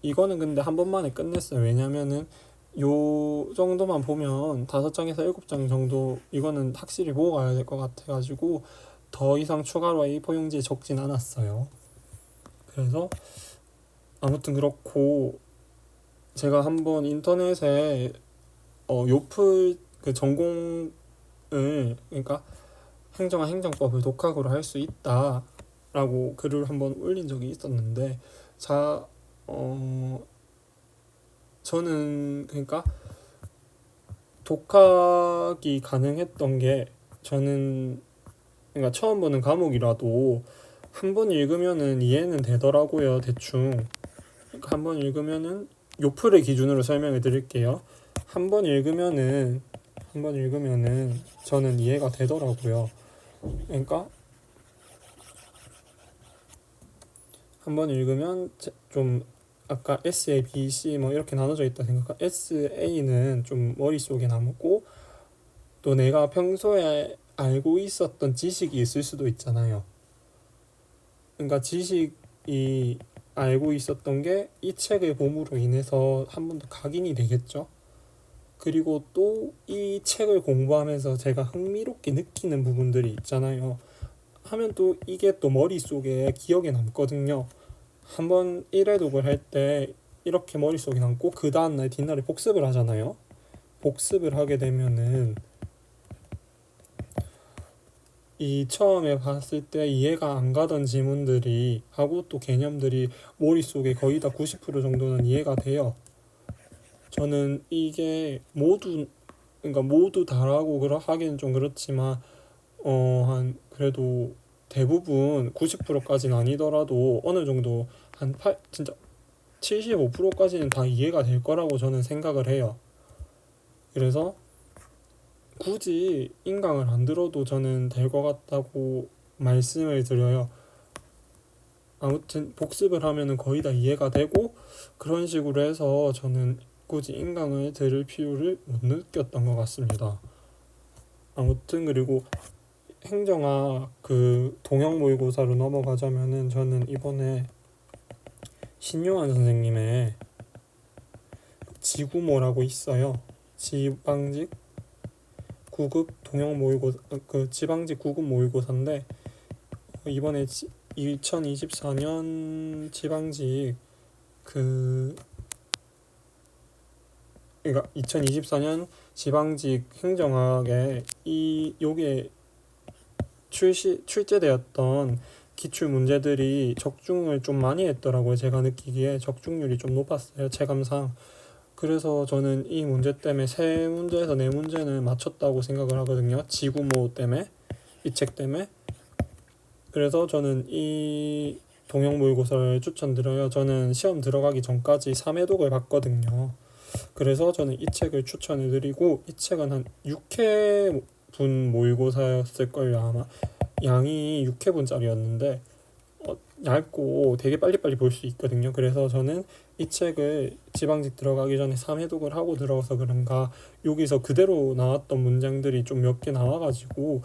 이거는 근데 한 번만에 끝냈어요. 왜냐면은 요 정도만 보면 5장에서 7장 정도 이거는 확실히 보고 가야 될 것 같아가지고 더 이상 추가로 A4 용지에 적진 않았어요. 그래서 아무튼 그렇고, 제가 한번 인터넷에 요플 전공을, 그러니까 행정학 행정법을 독학으로 할 수 있다라고 글을 한번 올린 적이 있었는데, 저는 그러니까 독학이 가능했던 게, 저는 그러니까 처음 보는 과목이라도 한 번 읽으면은 이해는 되더라고요. 대충. 그러니까 한 번 읽으면은 요플을 기준으로 설명해 드릴게요. 한 번 읽으면은 저는 이해가 되더라고요. 그러니까 한 번 읽으면 좀 아까 S에 B, C 뭐 이렇게 나눠져 있다 생각하 SA는 좀 머릿속에 남고 또 내가 평소에 알고 있었던 지식이 있을 수도 있잖아요. 그러니까 지식이 알고 있었던 게 이 책의 봄으로 인해서 한 번 더 각인이 되겠죠. 그리고 또 이 책을 공부하면서 제가 흥미롭게 느끼는 부분들이 있잖아요. 하면 또 이게 또 머릿속에 기억에 남거든요. 한번 1회독을 할 때 이렇게 머릿속에 남고 그 다음날 뒷날에 복습을 하잖아요. 복습을 하게 되면은 이 처음에 봤을 때 이해가 안 가던 지문들이 하고 또 개념들이 머릿속에 거의 다 90% 정도는 이해가 돼요. 저는 이게 그러니까 모두 다라고 하기는 좀 그렇지만 한 그래도 대부분 90%까지는 아니더라도 어느 정도 진짜 75%까지는 다 이해가 될 거라고 저는 생각을 해요. 그래서 굳이 인강을 안 들어도 저는 될 것 같다고 말씀을 드려요. 아무튼 복습을 하면은 거의 다 이해가 되고 그런 식으로 해서 저는 굳이 인강을 들을 필요를 못 느꼈던 것 같습니다. 아무튼 그리고 행정학 그 동형 모의고사로 넘어가자면은 저는 이번에 신용환 선생님의 지구모라고 있어요. 지방직 9급 동형 모의고사 그 지방직 9급 모의고사인데 이번에 2024년 지방직 그러니까 2024년 지방직 행정학에 요게 출제되었던 기출 문제들이 적중을 좀 많이 했더라고요. 제가 느끼기에 적중률이 좀 높았어요. 체감상. 그래서 저는 이 문제 때문에 3문제에서 4문제는 맞췄다고 생각을 하거든요. 지구모 때문에, 이 책 때문에. 그래서 저는 이 동형 모의고사를 추천드려요. 저는 시험 들어가기 전까지 3회독을 봤거든요. 그래서 저는 이 책을 추천해드리고 이 책은 한 6회분 모의고사였을걸요. 아마 양이 6회분짜리였는데 얇고 되게 빨리빨리 볼 수 있거든요. 그래서 저는 이 책을 지방직 들어가기 전에 3회독을 하고 들어가서 그런가 여기서 그대로 나왔던 문장들이 좀 몇 개 나와가지고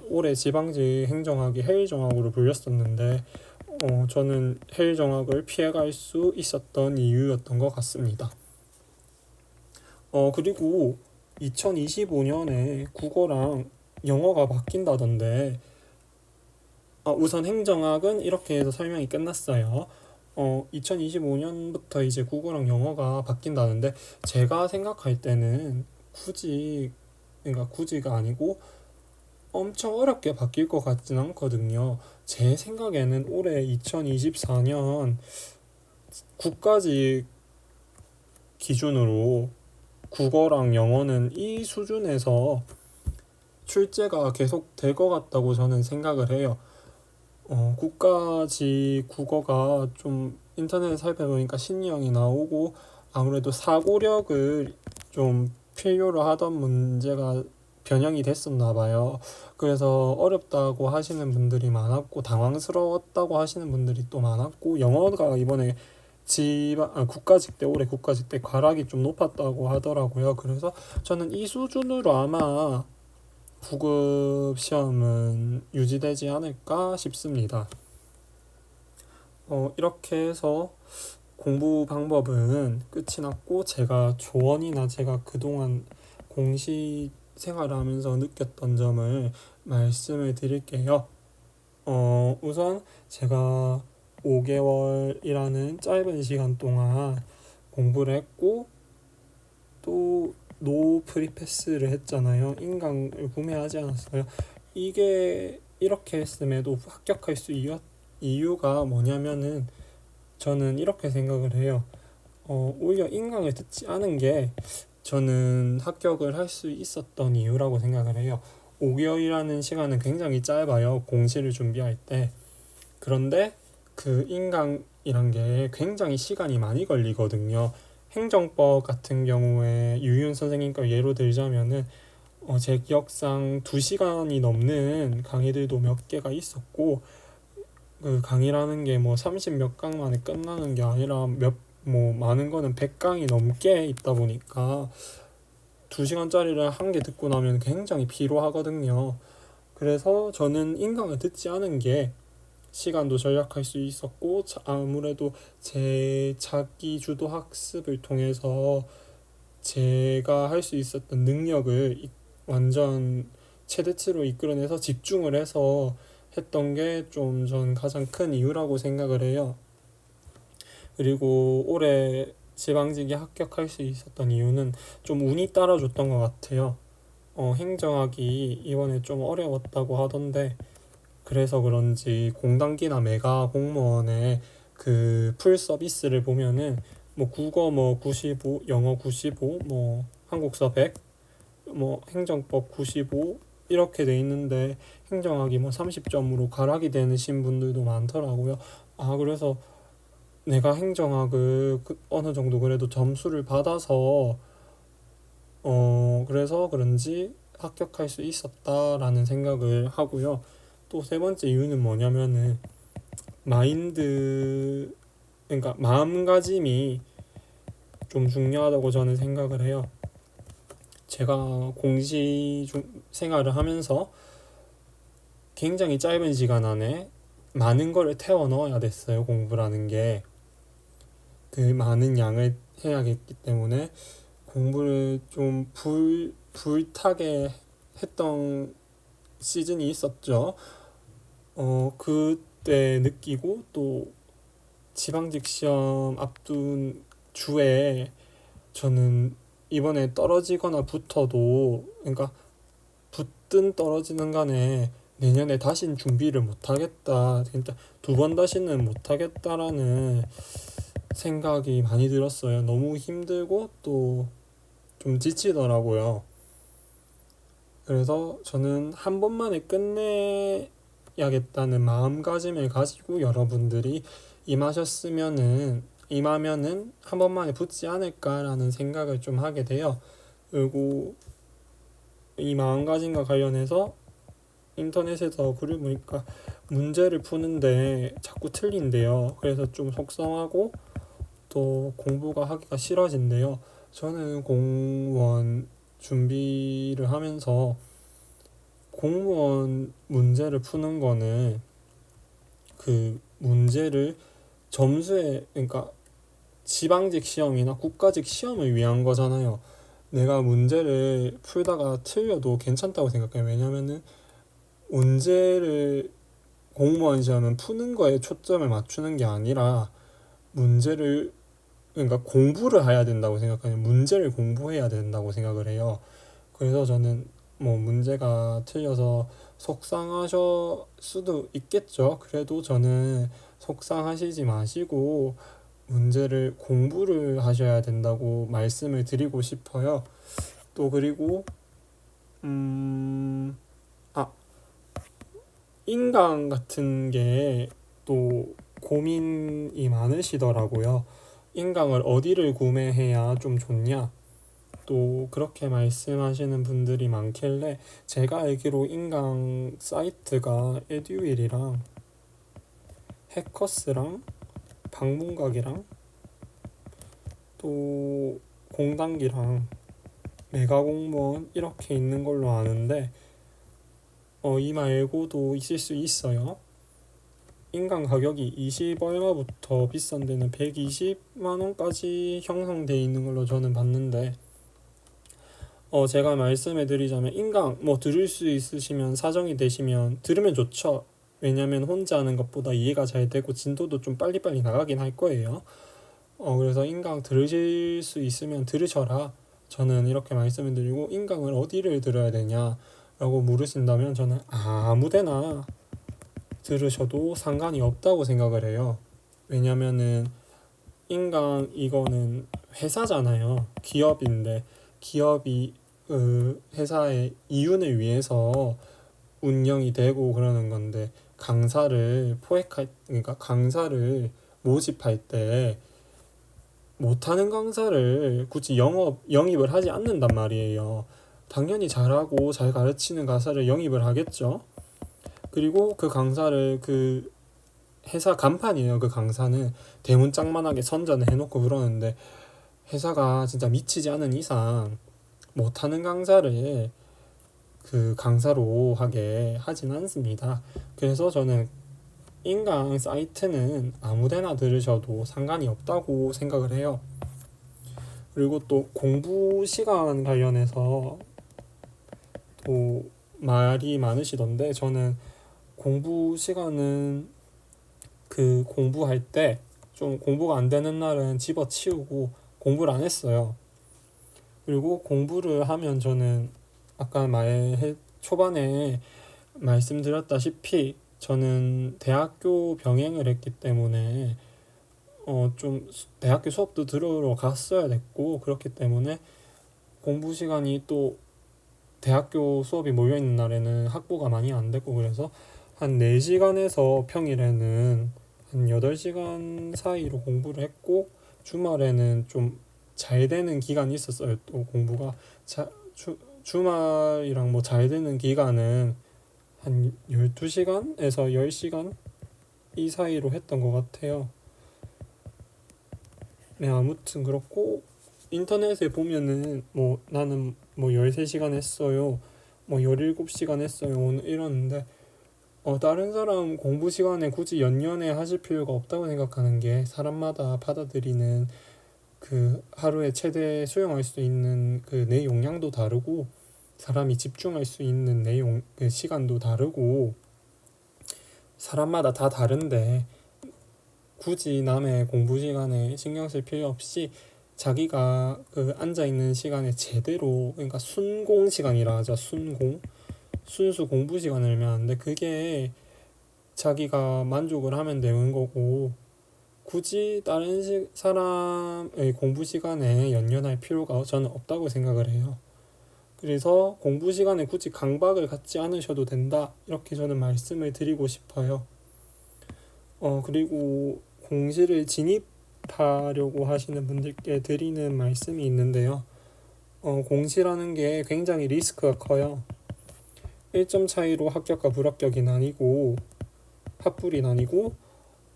올해 지방직 행정학이 해일정학으로 불렸었는데 저는 해일정학을 피해갈 수 있었던 이유였던 것 같습니다. 그리고 2025년에 국어랑 영어가 바뀐다던데 우선 행정학은 이렇게 해서 설명이 끝났어요. 2025년부터 이제 국어랑 영어가 바뀐다는데 제가 생각할 때는 그러니까 굳이가 아니고 엄청 어렵게 바뀔 것 같진 않거든요. 제 생각에는 올해 2024년 국가직 기준으로 국어랑 영어는 이 수준에서 출제가 계속 될 것 같다고 저는 생각을 해요. 국가직 국어가 좀 인터넷에 살펴보니까 신형이 나오고 아무래도 사고력을 좀 필요로 하던 문제가 변형이 됐었나 봐요. 그래서 어렵다고 하시는 분들이 많았고 당황스러웠다고 하시는 분들이 또 많았고 영어가 이번에 국가직 때 올해 국가직 때 과락이 좀 높았다고 하더라고요. 그래서 저는 이 수준으로 아마 9급 시험은 유지되지 않을까 싶습니다. 이렇게 해서 공부 방법은 끝이 났고 제가 조언이나 제가 그동안 공시 생활을 하면서 느꼈던 점을 말씀을 드릴게요. 우선 제가 5개월이라는 짧은 시간 동안 공부를 했고 또 노 프리패스를 했잖아요. 인강을 구매하지 않았어요. 이게 이렇게 했음에도 합격할 수 이유가 뭐냐면은 저는 이렇게 생각을 해요. 오히려 인강을 듣지 않은 게 저는 합격을 할 수 있었던 이유라고 생각을 해요. 5개월이라는 시간은 굉장히 짧아요. 공시를 준비할 때. 그런데 그 인강이란 게 굉장히 시간이 많이 걸리거든요. 행정법 같은 경우에 유윤 선생님 걸 예로 들자면은 제 기억상 2시간이 넘는 강의들도 몇 개가 있었고 그 강의라는 게 뭐 30몇 강 만에 끝나는 게 아니라 뭐 많은 거는 100강이 넘게 있다 보니까 2시간짜리를 한 개 듣고 나면 굉장히 피로하거든요. 그래서 저는 인강을 듣지 않은 게 시간도 절약할 수 있었고, 아무래도 제 자기 주도 학습을 통해서 제가 할 수 있었던 능력을 완전 최대치로 이끌어내서 집중을 해서 했던 게 좀 전 가장 큰 이유라고 생각을 해요. 그리고 올해 지방직에 합격할 수 있었던 이유는 좀 운이 따라줬던 것 같아요. 행정학이 이번에 좀 어려웠다고 하던데, 그래서 그런지 공단기나 메가 공무원의 그 풀 서비스를 보면은 뭐 국어 뭐 95, 영어 95, 뭐 한국사 100, 뭐 행정법 95 이렇게 돼 있는데 행정학이 뭐 30점으로 가락이 되신 분들도 많더라고요. 그래서 내가 행정학을 어느 정도 그래도 점수를 받아서 그래서 그런지 합격할 수 있었다라는 생각을 하고요. 또 세 번째 이유는 뭐냐면은 마인드, 그러니까 마음가짐이 좀 중요하다고 저는 생각을 해요. 제가 공시 생활을 하면서 굉장히 짧은 시간 안에 많은 거를 태워 넣어야 됐어요. 공부라는 게 그 많은 양을 해야겠기 때문에 공부를 좀 불타게 했던 시즌이 있었죠. 그때 느끼고, 또 지방직 시험 앞둔 주에 저는 이번에 떨어지거나 붙어도, 그러니까 붙든 떨어지는 간에 내년에 다신 준비를 못하겠다, 진짜 2번 다시는 못하겠다라는 생각이 많이 들었어요. 너무 힘들고 또 좀 지치더라고요. 그래서 저는 한 번만에 끝내야겠다는 마음가짐을 가지고 여러분들이 임하면은 한 번만에 붙지 않을까라는 생각을 좀 하게 돼요. 그리고 이 마음가짐과 관련해서 인터넷에서 글을 보니까 문제를 푸는데 자꾸 틀린대요. 그래서 좀 속상하고 또 공부가 하기가 싫어진대요. 저는 공무원 준비를 하면서 공무원 문제를 푸는 거는 그 문제를 점수에, 그러니까 지방직 시험이나 국가직 시험을 위한 거잖아요. 내가 문제를 풀다가 틀려도 괜찮다고 생각해요. 왜냐면은 문제를 공무원 시험은 푸는 거에 초점을 맞추는 게 아니라 문제를, 그러니까 공부를 해야 된다고 생각해요. 문제를 공부해야 된다고 생각을 해요. 그래서 저는 뭐 문제가 틀려서 속상하실 수도 있겠죠. 그래도 저는 속상하시지 마시고 문제를 공부를 하셔야 된다고 말씀을 드리고 싶어요. 또 그리고 음, 아, 인강 같은 게 또 고민이 많으시더라고요. 인강을 어디를 구매해야 좀 좋냐? 또 그렇게 말씀하시는 분들이 많길래, 제가 알기로 인강 사이트가 에듀윌이랑 해커스랑 방문각이랑 또 공단기랑 메가공무원 이렇게 있는 걸로 아는데, 이 말고도 있을 수 있어요. 인강 가격이 20 얼마부터 비싼 데는 120만 원까지 형성돼 있는 걸로 저는 봤는데, 제가 말씀해 드리자면 인강 뭐 들을 수 있으시면, 사정이 되시면 들으면 좋죠. 왜냐면 혼자 하는 것보다 이해가 잘 되고 진도도 좀 빨리빨리 나가긴 할 거예요. 그래서 인강 들으실 수 있으면 들으셔라, 저는 이렇게 말씀을 드리고, 인강을 어디를 들어야 되냐 라고 물으신다면 저는 아무데나 들으셔도 상관이 없다고 생각을 해요. 왜냐면은 인강 이거는 회사잖아요. 기업인데 기업이 그 회사의 이윤을 위해서 운영이 되고 그러는 건데, 그러니까 강사를 모집할 때 못하는 강사를 굳이 영입을 하지 않는단 말이에요. 당연히 잘하고 잘 가르치는 강사를 영입을 하겠죠. 그리고 그 강사를 그 회사 간판이에요. 그 강사는 대문짝만하게 선전을 해놓고 그러는데 회사가 진짜 미치지 않은 이상 못하는 강사를 그 강사로 하게 하진 않습니다. 그래서 저는 인강 사이트는 아무데나 들으셔도 상관이 없다고 생각을 해요. 그리고 또 공부 시간 관련해서 또 말이 많으시던데, 저는 공부 시간은 그 공부할 때 좀 공부가 안 되는 날은 집어치우고 공부를 안 했어요. 그리고 공부를 하면 저는 아까 초반에 말씀드렸다시피 저는 대학교 병행을 했기 때문에 좀 대학교 수업도 들으러 갔어야 됐고, 그렇기 때문에 공부 시간이 또 대학교 수업이 몰려있는 날에는 학부가 많이 안 됐고, 그래서 한 4시간에서 평일에는 한 8시간 사이로 공부를 했고, 주말에는 좀 잘 되는 기간이 있었어요. 또 공부가 주말이랑 뭐 잘 되는 기간은 한 12시간에서 10시간 이 사이로 했던 것 같아요. 네, 아무튼 그렇고, 인터넷에 보면은 뭐 나는 뭐 13시간 했어요, 뭐 17시간 했어요 오늘 이러는데, 다른 사람 공부 시간에 굳이 연연해 하실 필요가 없다고 생각하는 게, 사람마다 받아들이는 그 하루에 최대 수용할 수 있는 그 내 용량도 다르고, 사람이 집중할 수 있는 내용 그 시간도 다르고, 사람마다 다 다른데 굳이 남의 공부 시간에 신경 쓸 필요 없이 자기가 그 앉아 있는 시간에 제대로, 그러니까 순공 시간이라 하죠. 순수 공부 시간을 하면 안 돼. 그게 자기가 만족을 하면 되는 거고, 굳이 다른 사람의 공부 시간에 연연할 필요가 저는 없다고 생각을 해요. 그래서 공부 시간에 굳이 강박을 갖지 않으셔도 된다, 이렇게 저는 말씀을 드리고 싶어요. 그리고 공시를 진입하려고 하시는 분들께 드리는 말씀이 있는데요. 공시라는 게 굉장히 리스크가 커요. 1점 차이로 합격과 불합격이 나뉘고, 합불이 나뉘고,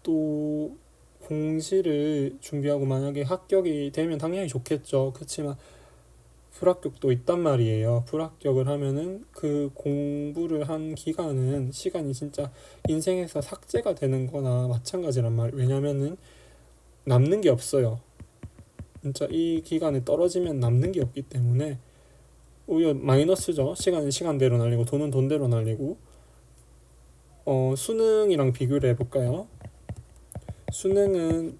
또 공시를 준비하고 만약에 합격이 되면 당연히 좋겠죠. 그렇지만 불합격도 있단 말이에요. 불합격을 하면은 그 공부를 한 기간은 시간이 진짜 인생에서 삭제가 되는 거나 마찬가지란 말이에요. 왜냐면은 남는 게 없어요. 진짜 이 기간에 떨어지면 남는 게 없기 때문에 오히려 마이너스죠. 시간은 시간대로 날리고 돈은 돈대로 날리고. 수능이랑 비교를 해볼까요? 수능은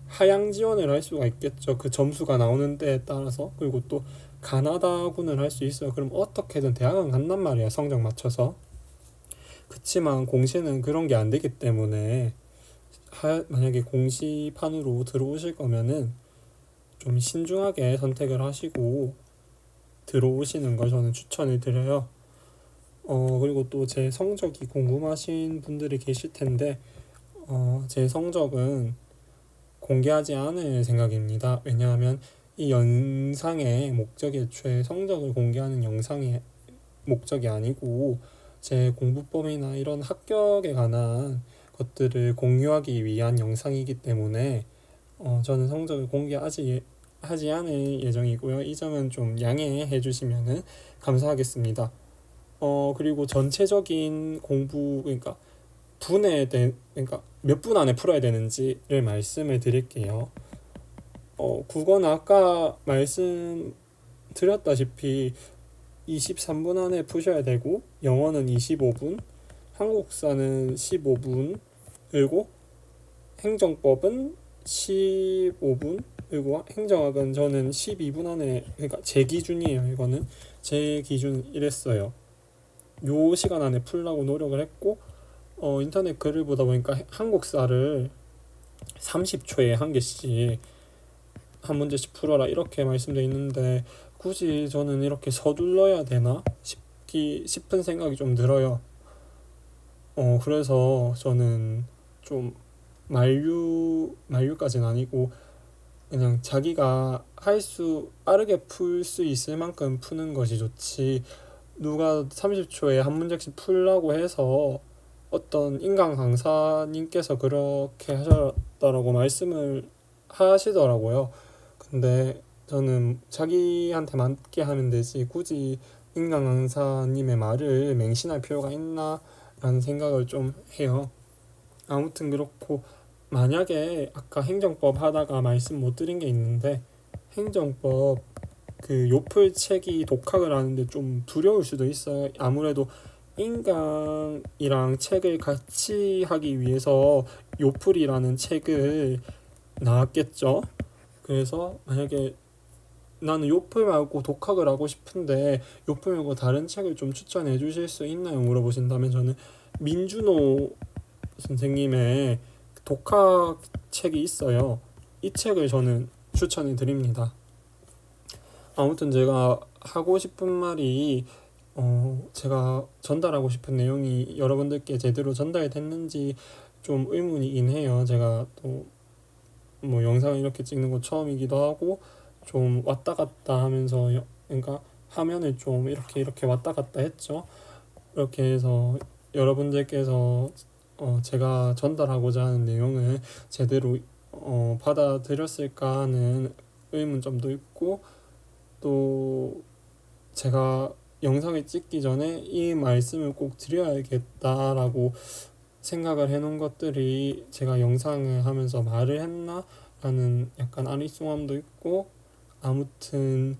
하향 지원을 할 수가 있겠죠. 그 점수가 나오는 데에 따라서. 그리고 또 가나다군을 할 수 있어요. 그럼 어떻게든 대학은 간단 말이야, 성적 맞춰서. 그치만 공시는 그런 게 안 되기 때문에 만약에 공시판으로 들어오실 거면은 좀 신중하게 선택을 하시고 들어오시는 걸 저는 추천을 드려요. 그리고 또 제 성적이 궁금하신 분들이 계실 텐데, 제 성적은 공개하지 않을 생각입니다. 왜냐하면 이 영상의 목적이 애초에 성적을 공개하는 영상의 목적이 아니고, 제 공부법이나 이런 합격에 관한 것들을 공유하기 위한 영상이기 때문에 저는 성적을 하지 않을 예정이고요. 이 점은 좀 양해해 주시면 감사하겠습니다. 그리고 전체적인 공부, 그러니까 그러니까 몇 분 안에 풀어야 되는지를 말씀을 드릴게요. 국어는 아까 말씀드렸다시피 23분 안에 푸셔야 되고, 영어는 25분, 한국사는 15분, 그리고 행정법은 15분, 그리고 행정학은 저는 12분 안에, 그러니까 제 기준이에요. 이거는 제 기준 이랬어요. 요 시간 안에 풀려고 노력을 했고, 인터넷 글을 보다 보니까 한국사를 30초에 한 개씩 한 문제씩 풀어라, 이렇게 말씀되어 있는데 굳이 저는 이렇게 서둘러야 되나 싶은 생각이 좀 들어요. 그래서 저는 좀 만류까지는 아니고, 그냥 자기가 빠르게 풀 수 있을 만큼 푸는 것이 좋지, 누가 30초에 한 문제씩 풀라고 해서 어떤 인강 강사님께서 그렇게 하셨다라고 말씀을 하시더라고요. 근데 저는 자기한테 맞게 하면 되지 굳이 인강 강사님의 말을 맹신할 필요가 있나 라는 생각을 좀 해요. 아무튼 그렇고, 만약에 아까 행정법 하다가 말씀 못 드린 게 있는데, 행정법 그 요플 책이 독학을 하는데 좀 두려울 수도 있어요. 아무래도 인강이랑 책을 같이 하기 위해서 요플이라는 책을 나왔겠죠. 그래서 만약에 나는 요플 말고 독학을 하고 싶은데 요플 말고 다른 책을 좀 추천해 주실 수 있나요? 물어보신다면 저는 민준호 선생님의 독학 책이 있어요. 이 책을 저는 추천해 드립니다. 아무튼 제가 하고 싶은 말이 제가 전달하고 싶은 내용이 여러분들께 제대로 전달됐는지 좀 의문이긴 해요. 제가 또 뭐 영상을 이렇게 찍는 거 처음이기도 하고 좀 왔다 갔다 하면서 그러니까 화면을 좀 이렇게 왔다 갔다 했죠. 이렇게 해서 여러분들께서 제가 전달하고자 하는 내용을 제대로 받아들였을까 하는 의문점도 있고, 또 제가 영상을 찍기 전에 이 말씀을 꼭 드려야겠다라고 생각을 해놓은 것들이 제가 영상을 하면서 말을 했나 라는 약간 아리송함도 있고, 아무튼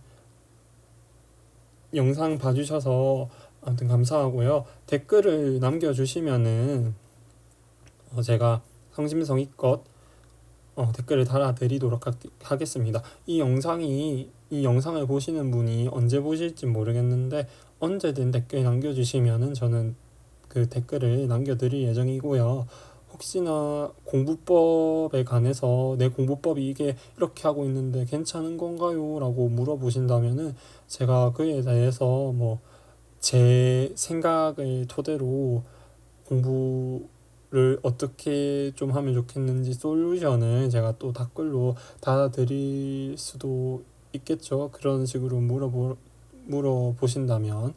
영상 봐주셔서 아무튼 감사하고요. 댓글을 남겨주시면은 제가 성심성의껏 댓글을 달아드리도록 하겠습니다. 이 영상을 보시는 분이 언제 보실지 모르겠는데 언제든 댓글 남겨주시면은 저는 그 댓글을 남겨드릴 예정이고요. 혹시나 공부법에 관해서 내 공부법이 이게 이렇게 하고 있는데 괜찮은 건가요? 라고 물어보신다면은 제가 그에 대해서 뭐 제 생각을 토대로 공부를 어떻게 좀 하면 좋겠는지 솔루션을 제가 또 댓글로 달아드릴 수도 있겠죠. 그런 식으로 물어보신다면